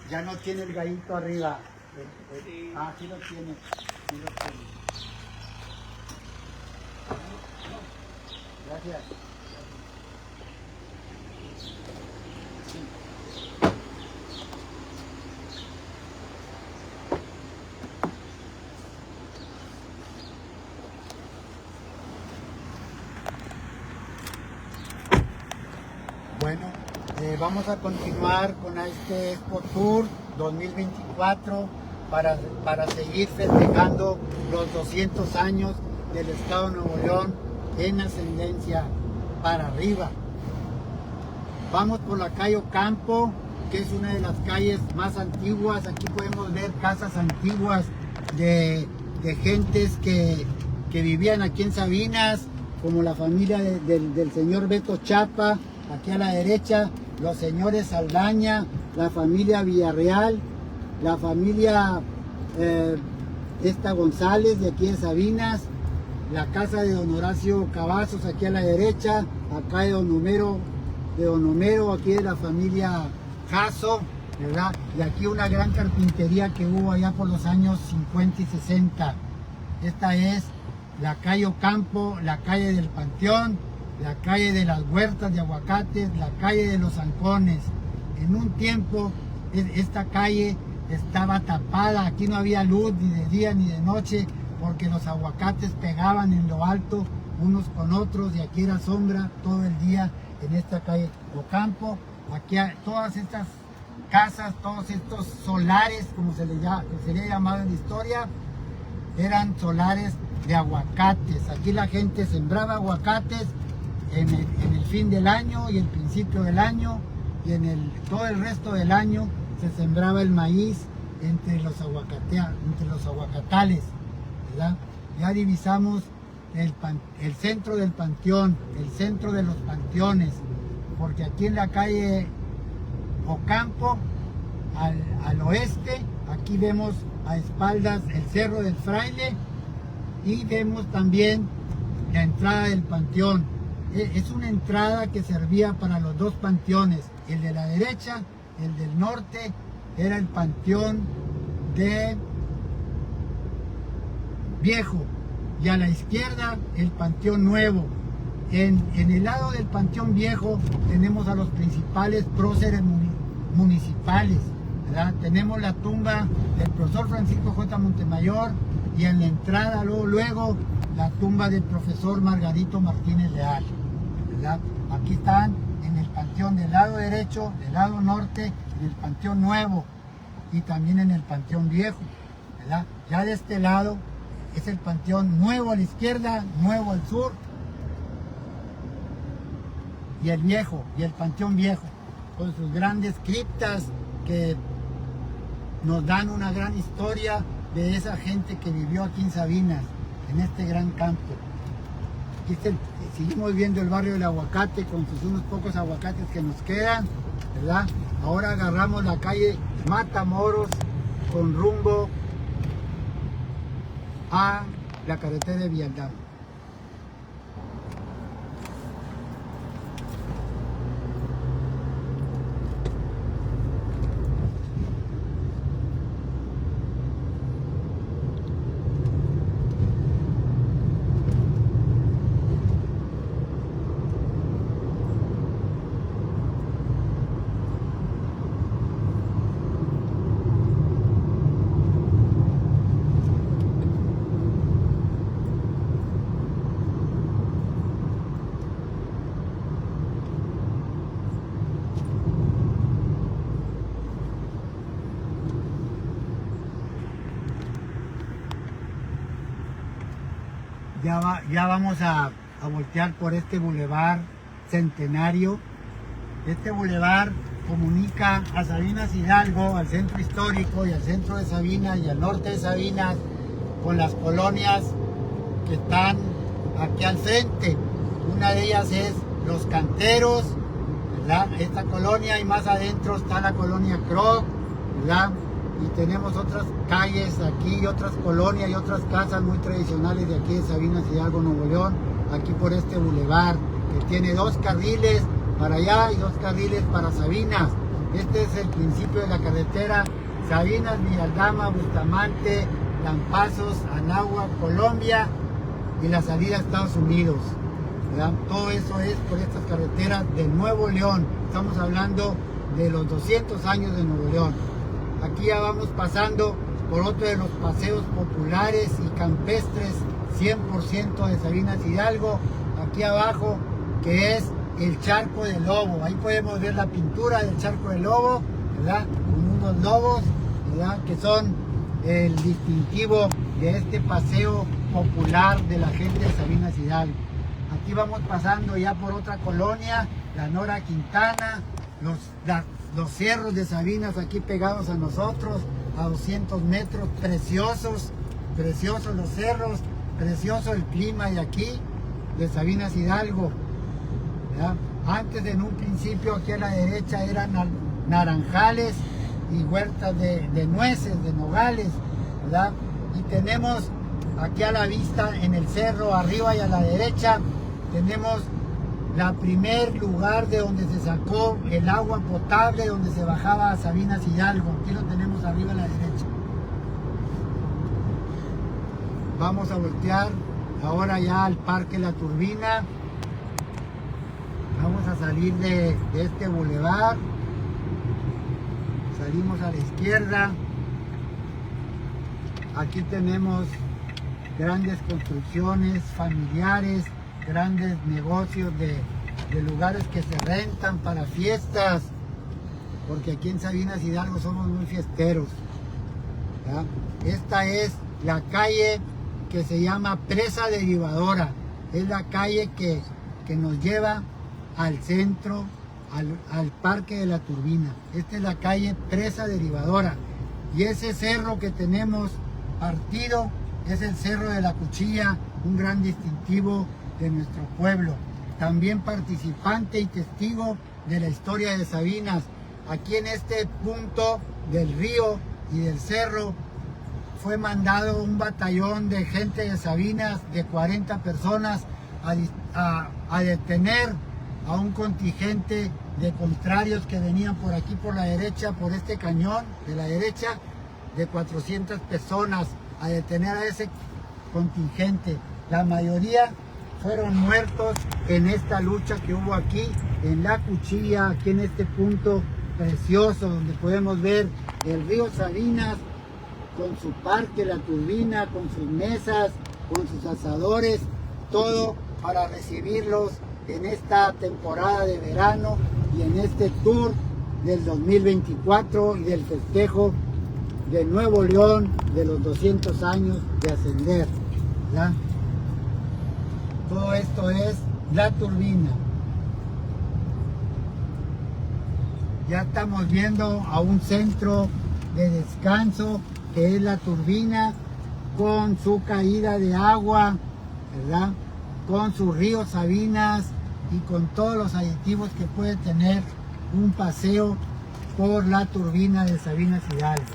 Ya no tiene el gallito arriba. Ah, sí lo tiene. Sí lo tiene. Gracias. Bueno, vamos a continuar con este Expo Tour 2024 para seguir festejando los 200 años del Estado de Nuevo León en ascendencia para arriba. Vamos por la calle Ocampo, que es una de las calles más antiguas. Aquí podemos ver casas antiguas de gentes que que vivían aquí en Sabinas, como la familia del señor Beto Chapa, aquí a la derecha, los señores Saldaña, la familia Villarreal, la familia González de aquí de Sabinas, la casa de don Horacio Cavazos aquí a la derecha, acá de don Homero, aquí de la familia Jasso, ¿verdad? Y aquí una gran carpintería que hubo allá por los años 50 y 60. Esta es la calle Ocampo, la calle del Panteón, la calle de las huertas de aguacates, la calle de los Zancones. En un tiempo esta calle estaba tapada, aquí no había luz ni de día ni de noche, porque los aguacates pegaban en lo alto unos con otros, y aquí era sombra todo el día en esta calle Ocampo. Aquí todas estas casas, todos estos solares, como se le ha llamado en la historia, eran solares de aguacates. Aquí la gente sembraba aguacates en el fin del año y el principio del año, y todo el resto del año se sembraba el maíz entre los aguacatales, ¿verdad? Ya divisamos el centro del panteón, el centro de los panteones, porque aquí en la calle Ocampo, al oeste, aquí vemos a espaldas el Cerro del Fraile, y vemos también la entrada del panteón. Es una entrada que servía para los dos panteones. El de la derecha, el del norte, era el panteón de Viejo, y a la izquierda el panteón Nuevo. En el lado del panteón Viejo tenemos a los principales próceres municipales, ¿verdad? Tenemos la tumba del profesor Francisco J. Montemayor, y en la entrada luego la tumba del profesor Margarito Martínez Leal, ¿verdad? Aquí están en el panteón del lado derecho, del lado norte, en el panteón Nuevo, y también en el panteón Viejo, ¿verdad? Ya de este lado es el panteón Nuevo a la izquierda, Nuevo al sur, y el Viejo, y el panteón Viejo, con sus grandes criptas que nos dan una gran historia de esa gente que vivió aquí en Sabinas, en este gran campo. Aquí seguimos viendo el barrio del Aguacate con sus unos pocos aguacates que nos quedan, ¿verdad? Ahora agarramos la calle Matamoros con rumbo a la carretera de Villalldama. Ya vamos a voltear por este bulevar Centenario. Este bulevar comunica a Sabinas Hidalgo, al centro histórico y al centro de Sabinas y al norte de Sabinas, con las colonias que están aquí al frente. Una de ellas es Los Canteros, ¿verdad? Esta colonia, y más adentro está la colonia Croc, ¿verdad? Y tenemos otras calles aquí, otras colonias y otras casas muy tradicionales de aquí de Sabinas Hidalgo, Nuevo León, aquí por este bulevar, que tiene 2 carriles para allá y 2 carriles para Sabinas. Este es el principio de la carretera Sabinas, Villalldama, Bustamante, Lampazos, Anáhuac, Colombia, y la salida a Estados Unidos, ¿verdad? Todo eso es por estas carreteras de Nuevo León. Estamos hablando de los 200 años de Nuevo León. Aquí ya vamos pasando por otro de los paseos populares y campestres 100% de Sabinas Hidalgo, aquí abajo, que es el Charco del Lobo. Ahí podemos ver la pintura del Charco del Lobo, ¿verdad? Con unos lobos, ¿verdad? Que son el distintivo de este paseo popular de la gente de Sabinas Hidalgo. Aquí vamos pasando ya por otra colonia, la Nora Quintana, los cerros de Sabinas aquí pegados a nosotros, a 200 metros, preciosos los cerros. precioso el clima de aquí, de Sabinas Hidalgo, ¿verdad? Antes, en un principio, aquí a la derecha eran naranjales y huertas de nueces, de nogales, ¿verdad? Y tenemos aquí a la vista, en el cerro, arriba y a la derecha, tenemos la primer lugar de donde se sacó el agua potable, donde se bajaba a Sabinas Hidalgo. Aquí lo tenemos arriba a la derecha. Vamos a voltear ahora ya al Parque La Turbina. Vamos a salir de este bulevar. Salimos a la izquierda. Aquí tenemos grandes construcciones familiares, grandes negocios de lugares que se rentan para fiestas, porque aquí en Sabinas Hidalgo somos muy fiesteros, ¿verdad? Esta es la calle que se llama Presa Derivadora, es la calle que nos lleva al centro, al Parque de la Turbina. Esta es la calle Presa Derivadora, y ese cerro que tenemos partido es el Cerro de la Cuchilla, un gran distintivo de nuestro pueblo. También participante y testigo de la historia de Sabinas. Aquí en este punto del río y del cerro fue mandado un batallón de gente de Sabinas, de 40 personas, a detener a un contingente de contrarios que venían por aquí, por la derecha, por este cañón de la derecha, de 400 personas, a detener a ese contingente. La mayoría fueron muertos en esta lucha que hubo aquí, en la Cuchilla, aquí en este punto precioso, donde podemos ver el río Sabinas, con su parque, La Turbina, con sus mesas, con sus asadores, todo para recibirlos en esta temporada de verano y en este tour del 2024 y del festejo de Nuevo León de los 200 años de ascender, ¿verdad? Todo esto es La Turbina. Ya estamos viendo a un centro de descanso que es La Turbina, con su caída de agua, ¿verdad? Con su río Sabinas y con todos los aditivos que puede tener un paseo por La Turbina de Sabinas Hidalgo.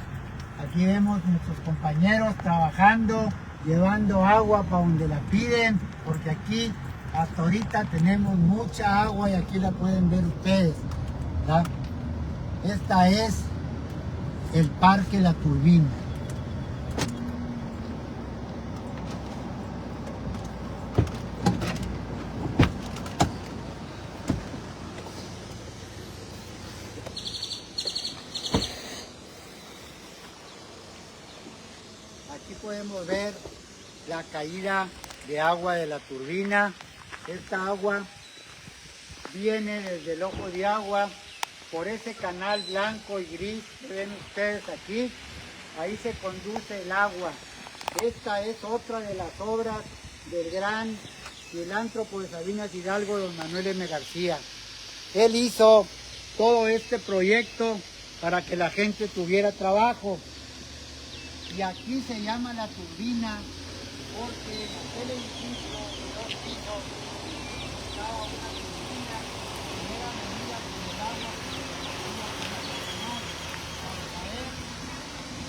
Aquí vemos nuestros compañeros trabajando, llevando agua para donde la piden, porque aquí hasta ahorita tenemos mucha agua y aquí la pueden ver ustedes, ¿verdad? Esta es el Parque La Turbina. Aquí podemos ver la caída de agua de La Turbina. Esta agua viene desde el ojo de agua por ese canal blanco y gris que ven ustedes aquí. Ahí se conduce el agua. Esta es otra de las obras del gran filántropo de Sabinas Hidalgo, don Manuel M. García. Él hizo todo este proyecto para que la gente tuviera trabajo. Y aquí se llama La Turbina porque en aquel edificio de 2 pisos estaba una turbina que era medida por el agua que se recibía con la presión. Al caer,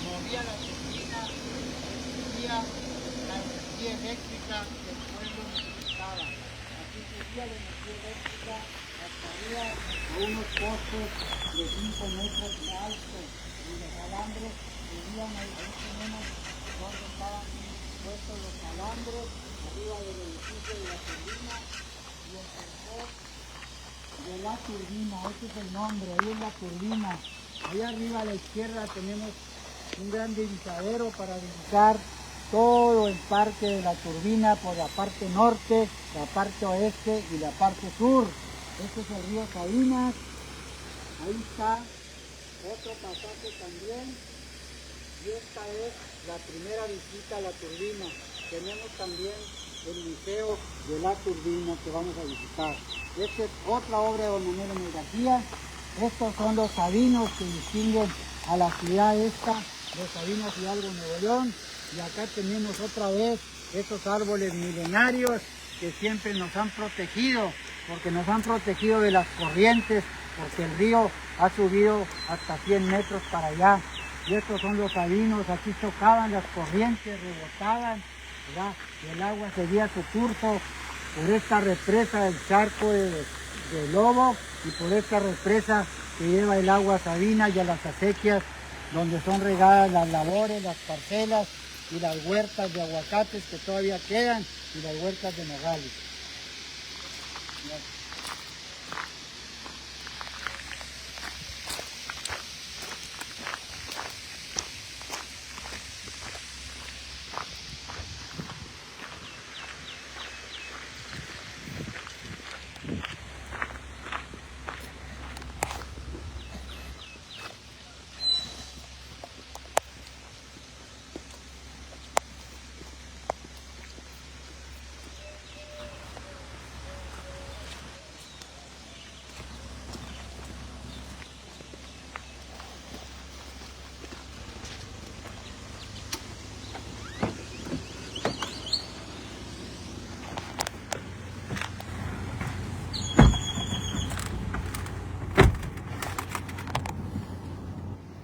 movía la turbina, recibía la energía eléctrica que el pueblo necesitaba. Aquí subía la energía eléctrica hasta arriba a unos postes de 5 metros de alto y los alambres subían ahí tenemos donde estaban puestos los alambres arriba del edificio de La Turbina y el sector de La Turbina. Este es el nombre, ahí es La Turbina. Ahí arriba a la izquierda tenemos un gran divisadero para divisar todo el Parque de La Turbina por la parte norte, la parte oeste y la parte sur. Este es el río Sabinas. Ahí está otro pasaje también. Y esta es la primera visita a La Turbina. Tenemos también el Museo de La Turbina que vamos a visitar. Esta es otra obra de don Manuel M. García. Estos son los sabinos que distinguen a la ciudad esta de Sabinas Hidalgo, Nuevo León. Y acá tenemos otra vez esos árboles milenarios que siempre nos han protegido, porque nos han protegido de las corrientes, porque el río ha subido hasta 100 metros para allá. Y estos son los sabinos, aquí chocaban las corrientes, rebotaban, ¿verdad? Y el agua seguía su curso por esta represa del charco de Lobo y por esta represa que lleva el agua a Sabinas y a las acequias, donde son regadas las labores, las parcelas y las huertas de aguacates que todavía quedan y las huertas de nogales.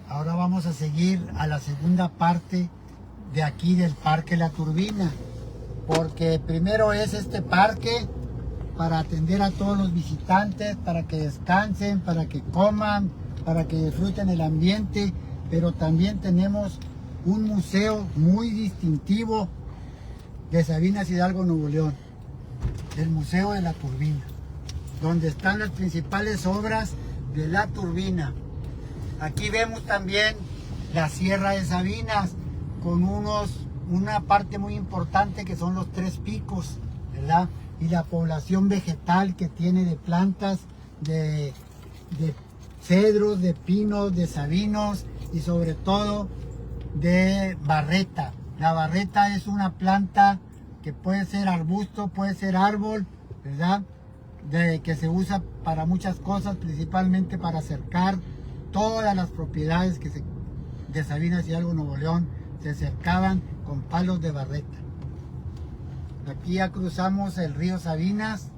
Ahora vamos a seguir a la segunda parte de aquí del Parque La Turbina, porque primero es este parque para atender a todos los visitantes, para que descansen, para que coman, para que disfruten el ambiente, pero también tenemos un museo muy distintivo de Sabinas Hidalgo, Nuevo León, el Museo de La Turbina, donde están las principales obras de La Turbina. Aquí vemos también la Sierra de Sabinas con una parte muy importante que son los tres picos, ¿verdad? Y la población vegetal que tiene de plantas, de cedros, de pinos, de sabinos y sobre todo de barreta. La barreta es una planta que puede ser arbusto, puede ser árbol, ¿verdad? Que se usa para muchas cosas, principalmente para cercar. Todas las propiedades de Sabinas Hidalgo, Nuevo León, se cercaban con palos de barreta. Aquí ya cruzamos el río Sabinas.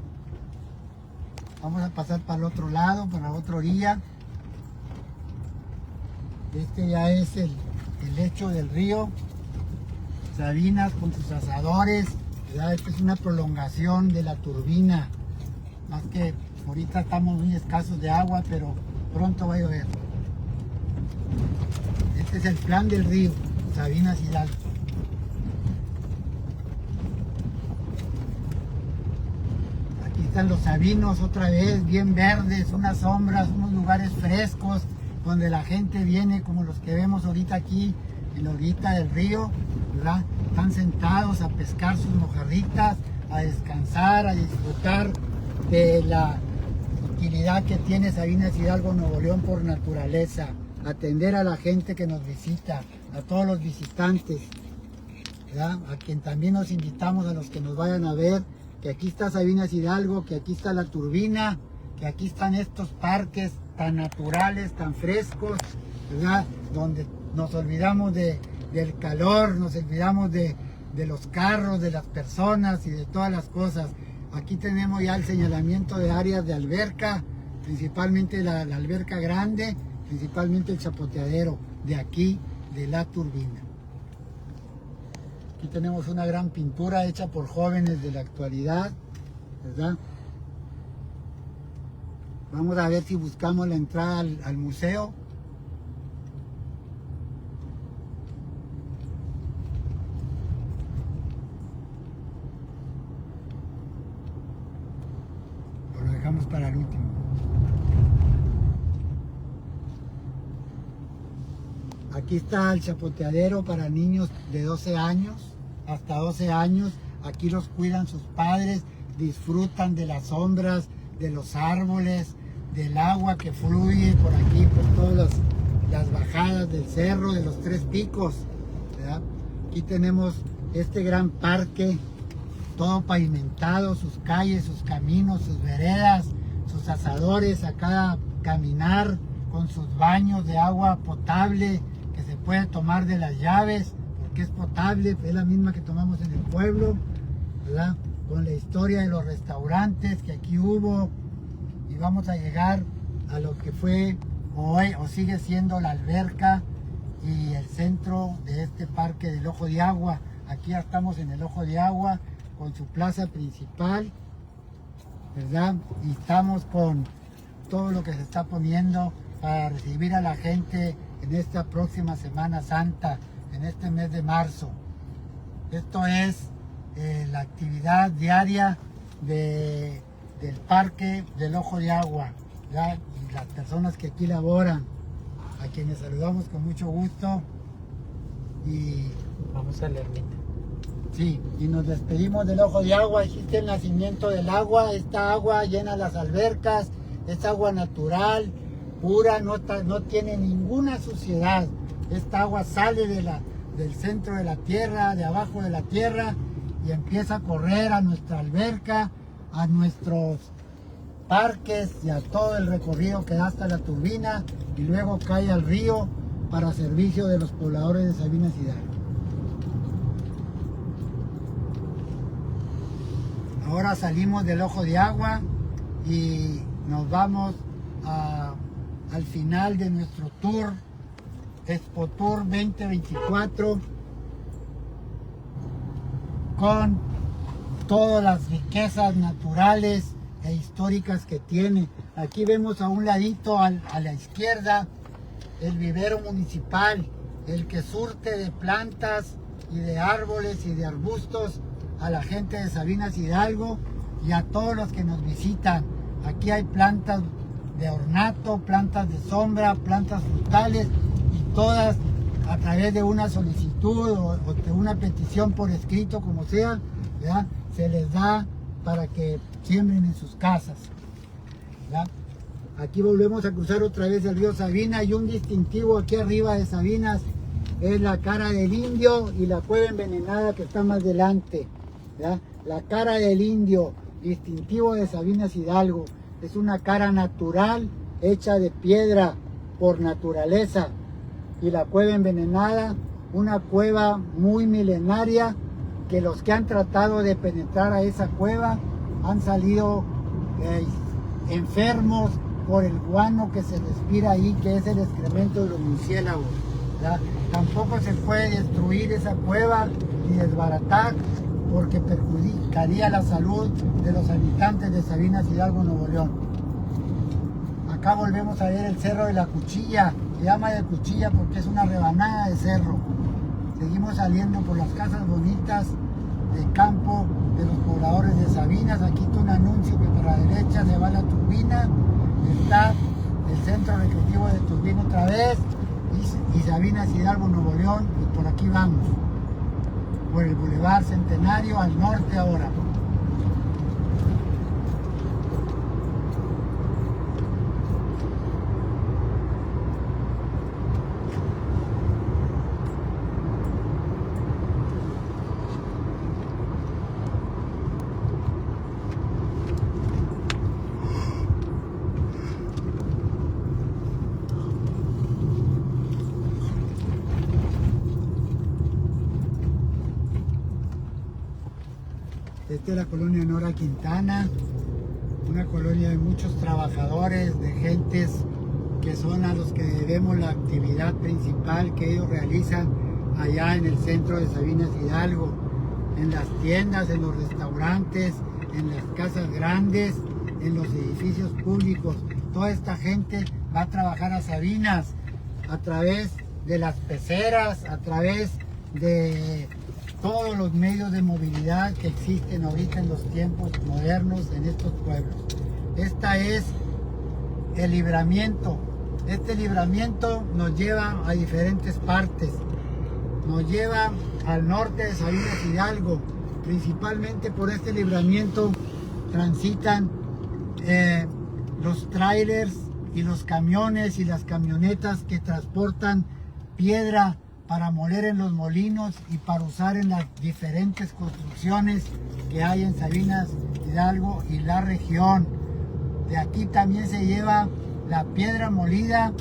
Vamos a pasar para el otro lado, para la otra orilla. Este ya es el lecho del río Sabinas con sus asadores, ¿verdad? Esta es una prolongación de La Turbina. Más que ahorita estamos muy escasos de agua, pero pronto va a llover. Este es el plan del río Sabinas Hidalgo. Aquí están los sabinos otra vez, bien verdes, unas sombras, unos lugares frescos, donde la gente viene, como los que vemos ahorita aquí en la orillita del río, ¿verdad? Están sentados a pescar sus mojarritas, a descansar, a disfrutar de la utilidad que tiene Sabinas Hidalgo, Nuevo León por naturaleza. Atender a la gente que nos visita, a todos los visitantes, ¿verdad? A quien también nos invitamos, a los que nos vayan a ver, que aquí está Sabinas Hidalgo, que aquí está La Turbina, que aquí están estos parques tan naturales, tan frescos, ¿verdad? Donde nos olvidamos del calor, nos olvidamos de los carros, de las personas y de todas las cosas. Aquí tenemos ya el señalamiento de áreas de alberca, principalmente la alberca grande, principalmente el chapoteadero de aquí, de La Turbina. Aquí tenemos una gran pintura hecha por jóvenes de la actualidad, ¿verdad? Vamos a ver si buscamos la entrada al museo. O lo dejamos para el último. Aquí está el chapoteadero para niños de 12 años, hasta 12 años. Aquí los cuidan sus padres, disfrutan de las sombras, de los árboles, del agua que fluye por aquí, por todas las bajadas del cerro, de los tres picos, ¿verdad? Aquí tenemos este gran parque, todo pavimentado, sus calles, sus caminos, sus veredas, sus asadores a cada caminar, con sus baños de agua potable que se puede tomar de las llaves, que es potable, es la misma que tomamos en el pueblo, ¿verdad? Con la historia de los restaurantes que aquí hubo, y vamos a llegar a lo que fue hoy o sigue siendo la alberca y el centro de este parque del Ojo de Agua. Aquí ya estamos en el Ojo de Agua con su plaza principal, ¿verdad? Y estamos con todo lo que se está poniendo para recibir a la gente en esta próxima Semana Santa, en este mes de marzo. Esto es la actividad diaria del parque del Ojo de Agua, ¿verdad? Y las personas que aquí laboran, a quienes saludamos con mucho gusto. Y vamos a la ermita. Sí, y nos despedimos del Ojo de Agua. Existe el nacimiento del agua. Esta agua llena las albercas, es agua natural, pura, no tiene ninguna suciedad. Esta agua sale del centro de la tierra, de abajo de la tierra, y empieza a correr a nuestra alberca, a nuestros parques y a todo el recorrido que da hasta la turbina, y luego cae al río para servicio de los pobladores de Sabinas Hidalgo. Ahora salimos del Ojo de Agua y nos vamos al final de nuestro tour, Expo Tour 2024, con todas las riquezas naturales e históricas que tiene. Aquí vemos a un ladito a la izquierda el vivero municipal, el que surte de plantas y de árboles y de arbustos a la gente de Sabinas Hidalgo y a todos los que nos visitan. Aquí hay plantas de ornato, plantas de sombra, plantas frutales, y todas a través de una solicitud o de una petición por escrito, como sea, ¿verdad? Se les da para que siembren en sus casas, ¿verdad? Aquí volvemos a cruzar otra vez el río Sabina, y un distintivo aquí arriba de Sabinas es la cara del indio y la cueva envenenada que está más adelante, ¿verdad? La cara del indio, distintivo de Sabinas Hidalgo, es una cara natural hecha de piedra por naturaleza, y la cueva envenenada, una cueva muy milenaria que los que han tratado de penetrar a esa cueva han salido enfermos por el guano que se respira ahí, que es el excremento de los murciélagos, ¿verdad? Tampoco se puede destruir esa cueva ni desbaratar, porque perjudicaría la salud de los habitantes de Sabinas Hidalgo, Nuevo León. Acá volvemos a ver el Cerro de la Cuchilla. Se llama de Cuchilla porque es una rebanada de cerro. Seguimos saliendo por las casas bonitas de campo de los pobladores de Sabinas. Aquí está un anuncio que para la derecha se va la turbina. Está el centro recreativo de Turbina otra vez, y Sabinas Hidalgo, Nuevo León, y por aquí vamos, por el Boulevard Centenario al norte ahora. Esta es la colonia Nora Quintana, una colonia de muchos trabajadores, de gentes que son a los que debemos la actividad principal que ellos realizan allá en el centro de Sabinas Hidalgo, en las tiendas, en los restaurantes, en las casas grandes, en los edificios públicos. Toda esta gente va a trabajar a Sabinas a través de las peceras, a través de todos los medios de movilidad que existen ahorita en los tiempos modernos en estos pueblos. Esta es el libramiento. Este libramiento nos lleva a diferentes partes. Nos lleva al norte de Sabinas Hidalgo. Principalmente por este libramiento transitan los trailers y los camiones y las camionetas que transportan piedra para moler en los molinos y para usar en las diferentes construcciones que hay en Sabinas Hidalgo y la región. De aquí también se lleva la piedra molida,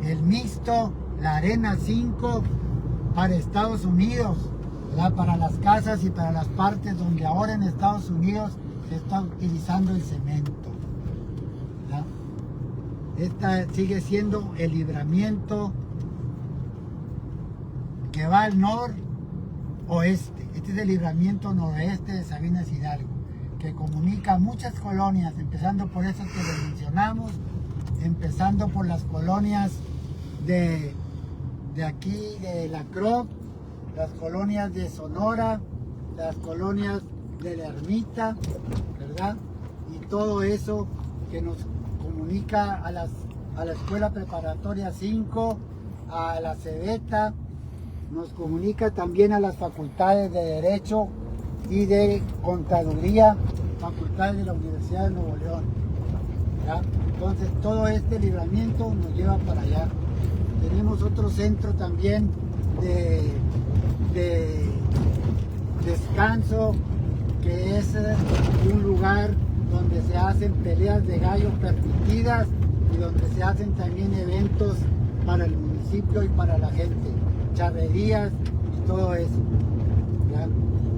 el mixto, la arena 5 para Estados Unidos, ¿verdad? Para las casas y para las partes donde ahora en Estados Unidos se está utilizando el cemento, ¿verdad? Esta sigue siendo el libramiento que va al noroeste. Este es el libramiento noroeste de Sabinas Hidalgo, que comunica muchas colonias, empezando por esas que les mencionamos, empezando por las colonias de aquí, de La Croc, las colonias de Sonora, las colonias de La Ermita, ¿verdad? Y todo eso que nos comunica a la Escuela Preparatoria 5, a la Cebeta, nos comunica también a las facultades de Derecho y de Contaduría, facultades de la Universidad de Nuevo León, ¿verdad? Entonces todo este libramiento nos lleva para allá. Tenemos otro centro también de descanso, que es un lugar donde se hacen peleas de gallo permitidas y donde se hacen también eventos para el municipio y para la gente, charrerías y todo eso, ¿verdad?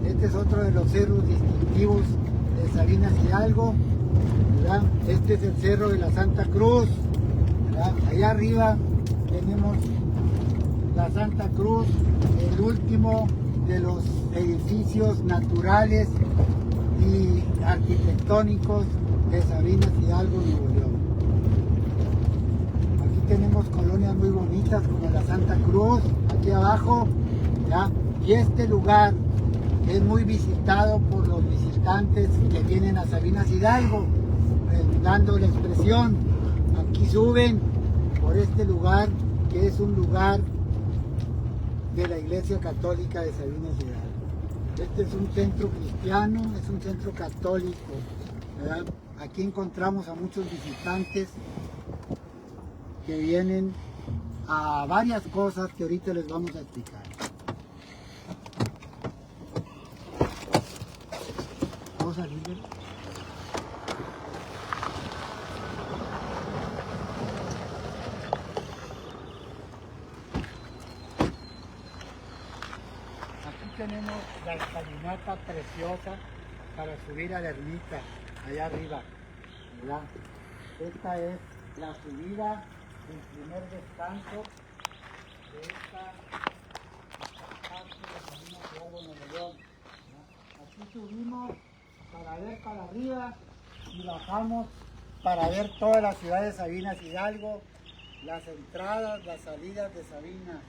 Este es otro de los cerros distintivos de Sabinas Hidalgo, ¿verdad? Este es el cerro de la Santa Cruz, ¿verdad? Allá arriba tenemos la Santa Cruz, el último de los edificios naturales y arquitectónicos de Sabinas Hidalgo, Nuevo León. Aquí tenemos colonias muy bonitas como la Santa Cruz, aquí abajo, ¿ya? Y este lugar es muy visitado por los visitantes que vienen a Sabinas Hidalgo, dando la expresión. Aquí suben por este lugar, que es un lugar de la Iglesia Católica de Sabinas Hidalgo. Este es un centro cristiano, es un centro católico, ¿verdad? Aquí encontramos a muchos visitantes que vienen a varias cosas que ahorita les vamos a explicar. ¿Vamos a salir? Tenemos la escalinata preciosa para subir a la ermita, allá arriba, ¿verdad? Esta es la subida, el primer descanso de esta parte de Sabinas Hidalgo, Nuevo León, ¿verdad? Aquí subimos para ver para arriba y bajamos para ver toda la ciudad de Sabinas Hidalgo, las entradas, las salidas de Sabinas,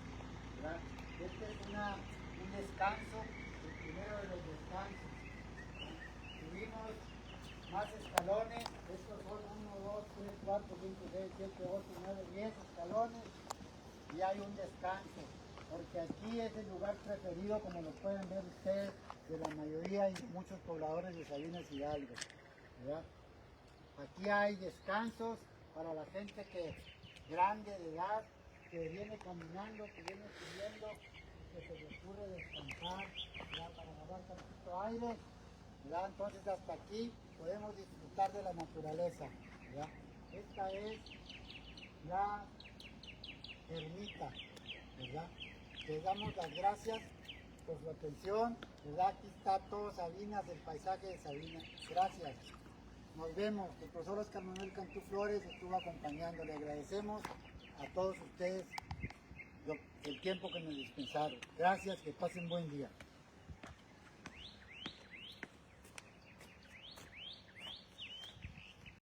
¿verdad? Este es un descanso, el primero de los descansos. Subimos más escalones, estos son 1, 2, 3, 4, 5, 6, 7, 8, 9, 10 escalones, y hay un descanso, porque aquí es el lugar preferido, como lo pueden ver ustedes, de la mayoría y muchos pobladores de Sabinas Hidalgo, ¿verdad? Aquí hay descansos para la gente que grande de edad, que viene caminando, que viene subiendo, que se le ocurre descansar, ¿verdad? Para agarrar tantito aire, ¿verdad? Entonces hasta aquí podemos disfrutar de la naturaleza, ¿verdad? Esta es la ermita, ¿verdad? Les damos las gracias por su atención, ¿verdad? Aquí está todo Sabinas, el paisaje de Sabinas. Gracias. Nos vemos. El profesor Oscar Manuel Cantú Flores estuvo acompañando. Le agradecemos a todos ustedes el tiempo que nos dispensaron. Gracias, que pasen buen día.